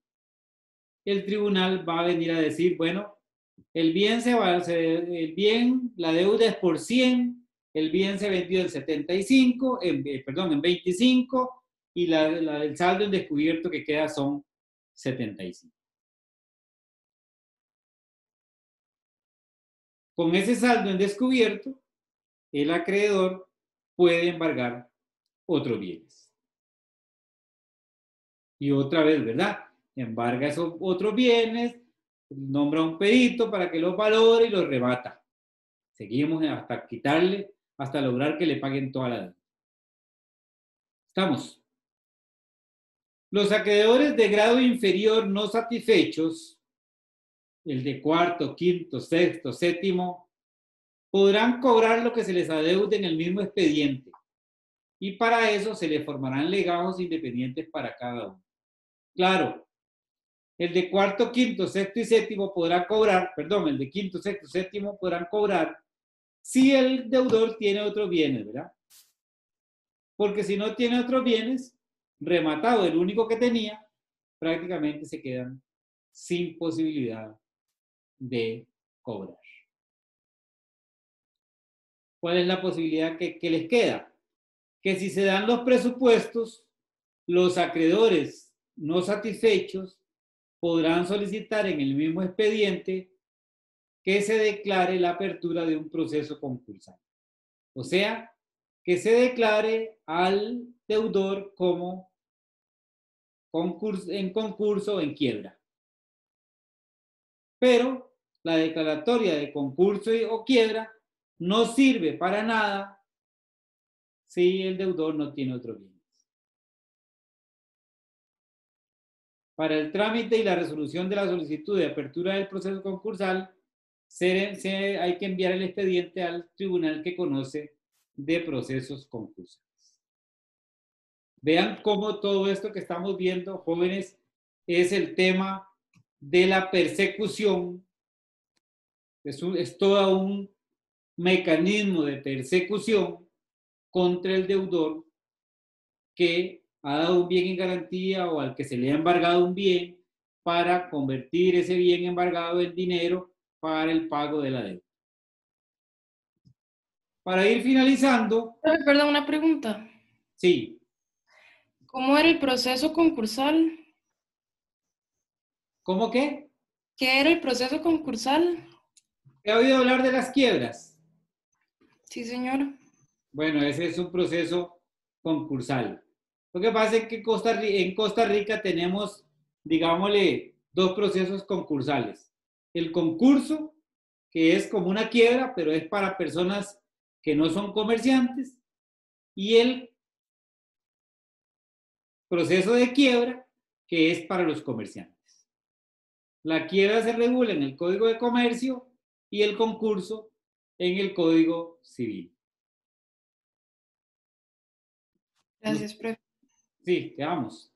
el tribunal va a venir a decir, bueno, el bien, la deuda es por 100, el bien se vendió en 75, en 25, y el saldo en descubierto que queda son 75. Con ese saldo en descubierto, el acreedor puede embargar otros bienes. Y otra vez, ¿verdad? Embarga esos otros bienes, nombra un perito para que los valore y los remata. Seguimos hasta quitarle, hasta lograr que le paguen toda la deuda. ¿Estamos? Los acreedores de grado inferior no satisfechos, el de cuarto, quinto, sexto, séptimo, podrán cobrar lo que se les adeude en el mismo expediente. Y para eso se le formarán legados independientes para cada uno. Claro, el de cuarto, quinto, sexto y séptimo podrá cobrar, el de quinto, sexto, séptimo podrán cobrar si el deudor tiene otros bienes, ¿verdad? Porque si no tiene otros bienes, rematado el único que tenía, prácticamente se quedan sin posibilidad de cobrar. ¿Cuál es la posibilidad que les queda? Que si se dan los presupuestos, los acreedores no satisfechos podrán solicitar en el mismo expediente que se declare la apertura de un proceso concursal. O sea, que se declare al deudor como en concurso o en quiebra. Pero la declaratoria de concurso o quiebra no sirve para nada si el deudor no tiene otros bienes. Para el trámite y la resolución de la solicitud de apertura del proceso concursal, hay que enviar el expediente al tribunal que conoce de procesos concursales. Vean cómo todo esto que estamos viendo, jóvenes, es el tema de la persecución. Es todo un mecanismo de persecución contra el deudor que ha dado un bien en garantía o al que se le ha embargado un bien para convertir ese bien embargado en dinero para el pago de la deuda. Para ir finalizando. Perdón, una pregunta. Sí. ¿Cómo era el proceso concursal? ¿Cómo qué? ¿Qué era el proceso concursal? ¿He oído hablar de las quiebras? Sí, señor. Bueno, ese es un proceso concursal. Lo que pasa es que en Costa Rica tenemos, digámosle, dos procesos concursales. El concurso, que es como una quiebra, pero es para personas que no son comerciantes, y el proceso de quiebra, que es para los comerciantes. La quiebra se regula en el Código de Comercio y el concurso en el Código Civil. Gracias, profe. Sí, veamos.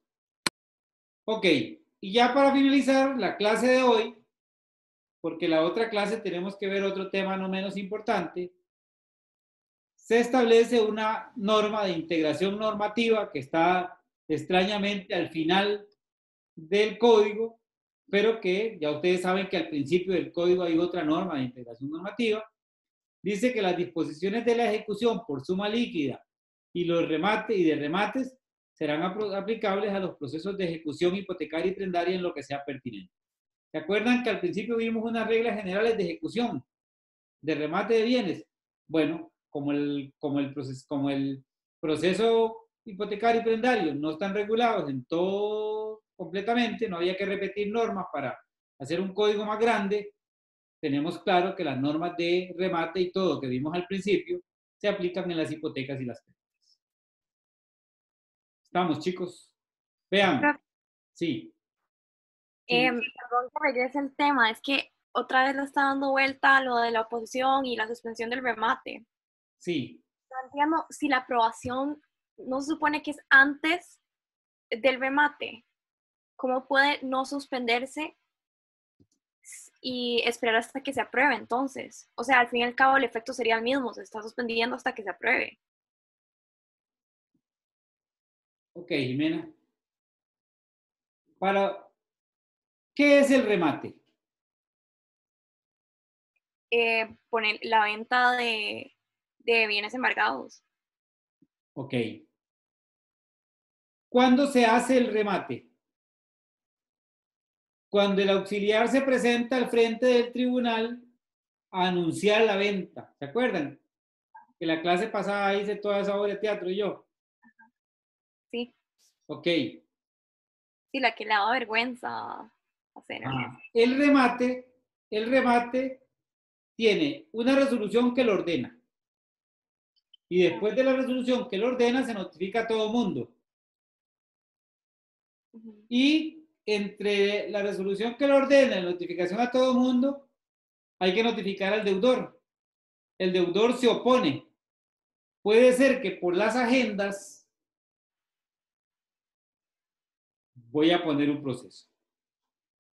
Ok, y ya para finalizar la clase de hoy, porque la otra clase tenemos que ver otro tema no menos importante, se establece una norma de integración normativa que está extrañamente al final del código, pero que ya ustedes saben que al principio del código hay otra norma de integración normativa. Dice que las disposiciones de la ejecución por suma líquida y los remates y de remates serán aplicables a los procesos de ejecución hipotecaria y prendaria en lo que sea pertinente. ¿Se acuerdan que al principio vimos unas reglas generales de ejecución, de remate de bienes? Bueno, como el proceso hipotecario y prendario no están regulados en todo completamente, no había que repetir normas para hacer un código más grande, tenemos claro que las normas de remate y todo que vimos al principio se aplican en las hipotecas y las prendas. ¿Estamos, chicos? Vean. Sí. Perdón que regrese el tema, es que otra vez le está dando vuelta lo de la oposición y la suspensión del remate. Sí. no entiendo si la aprobación no se supone que es antes del remate. ¿Cómo puede no suspenderse y esperar hasta que se apruebe entonces? O sea, al fin y al cabo el efecto sería el mismo, se está suspendiendo hasta que se apruebe. Ok, Jimena. ¿Qué es el remate? Poner la venta de bienes embargados. Ok. ¿Cuándo se hace el remate? Cuando el auxiliar se presenta al frente del tribunal a anunciar la venta. ¿Se acuerdan? Que la clase pasada hice toda esa obra de teatro y yo. Sí. Ok. Sí, la que le da vergüenza hacer. El remate tiene una resolución que lo ordena. Y después de la resolución que lo ordena, se notifica a todo mundo. Y entre la resolución que lo ordena y la notificación a todo mundo, hay que notificar al deudor. El deudor se opone. Puede ser que por las agendas, voy a poner un proceso.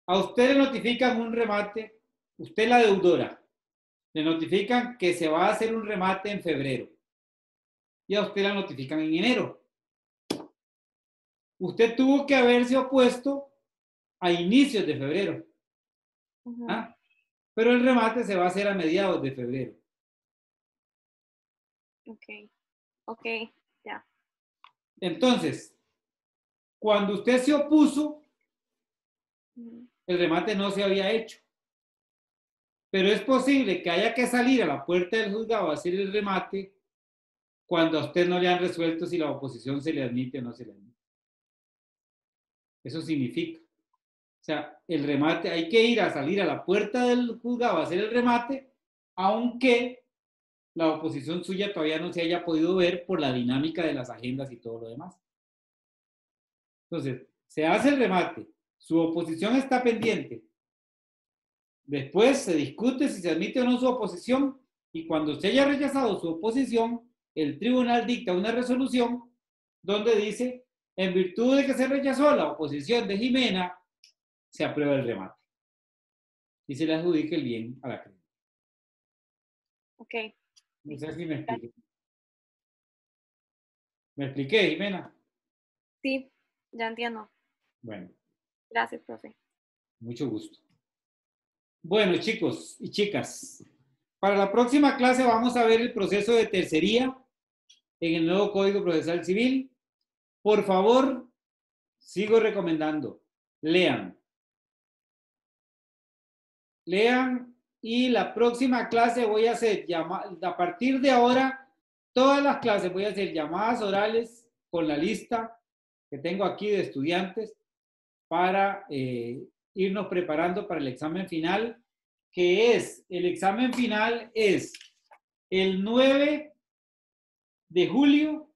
A usted le notifican un remate, usted la deudora, le notifican que se va a hacer un remate en febrero. Y a usted la notifican en enero. Usted tuvo que haberse opuesto a inicios de febrero. ¿Ah? Pero el remate se va a hacer a mediados de febrero. Ok, ya. Entonces, cuando usted se opuso, el remate no se había hecho. Pero es posible que haya que salir a la puerta del juzgado a hacer el remate cuando a usted no le han resuelto si la oposición se le admite o no se le admite. Eso significa. O sea, el remate, hay que ir a salir a la puerta del juzgado a hacer el remate, aunque la oposición suya todavía no se haya podido ver por la dinámica de las agendas y todo lo demás. Entonces, se hace el remate, su oposición está pendiente. Después se discute si se admite o no su oposición y cuando se haya rechazado su oposición, el tribunal dicta una resolución donde dice, en virtud de que se rechazó la oposición de Jimena, se aprueba el remate y se le adjudica el bien a la creencia. Ok. No sé si me expliqué. ¿Me expliqué, Jimena? Sí, ya entiendo. Bueno. Gracias, profe. Mucho gusto. Bueno, chicos y chicas, para la próxima clase vamos a ver el proceso de tercería en el nuevo Código Procesal Civil. Por favor, sigo recomendando, lean. Lean y la próxima clase voy a hacer, a partir de ahora, todas las clases voy a hacer llamadas orales con la lista que tengo aquí de estudiantes para irnos preparando para el examen final, que es, el examen final es el 9 de julio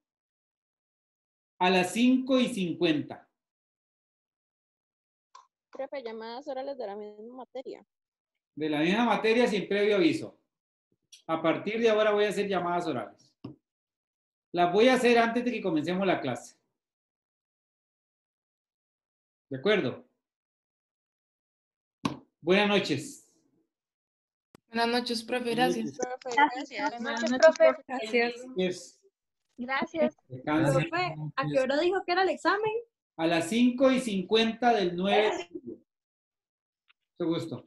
a las 5:50. Profe, llamadas orales de la misma materia. De la misma materia sin previo aviso. A partir de ahora voy a hacer llamadas orales. Las voy a hacer antes de que comencemos la clase. ¿De acuerdo? Buenas noches. Buenas noches, profe. Gracias. Buenas noches, profe. Gracias. Yes. Gracias. Descanse. Profe, ¿a qué hora dijo que era el examen? A las 5:50 del 9 de julio. Mucho gusto.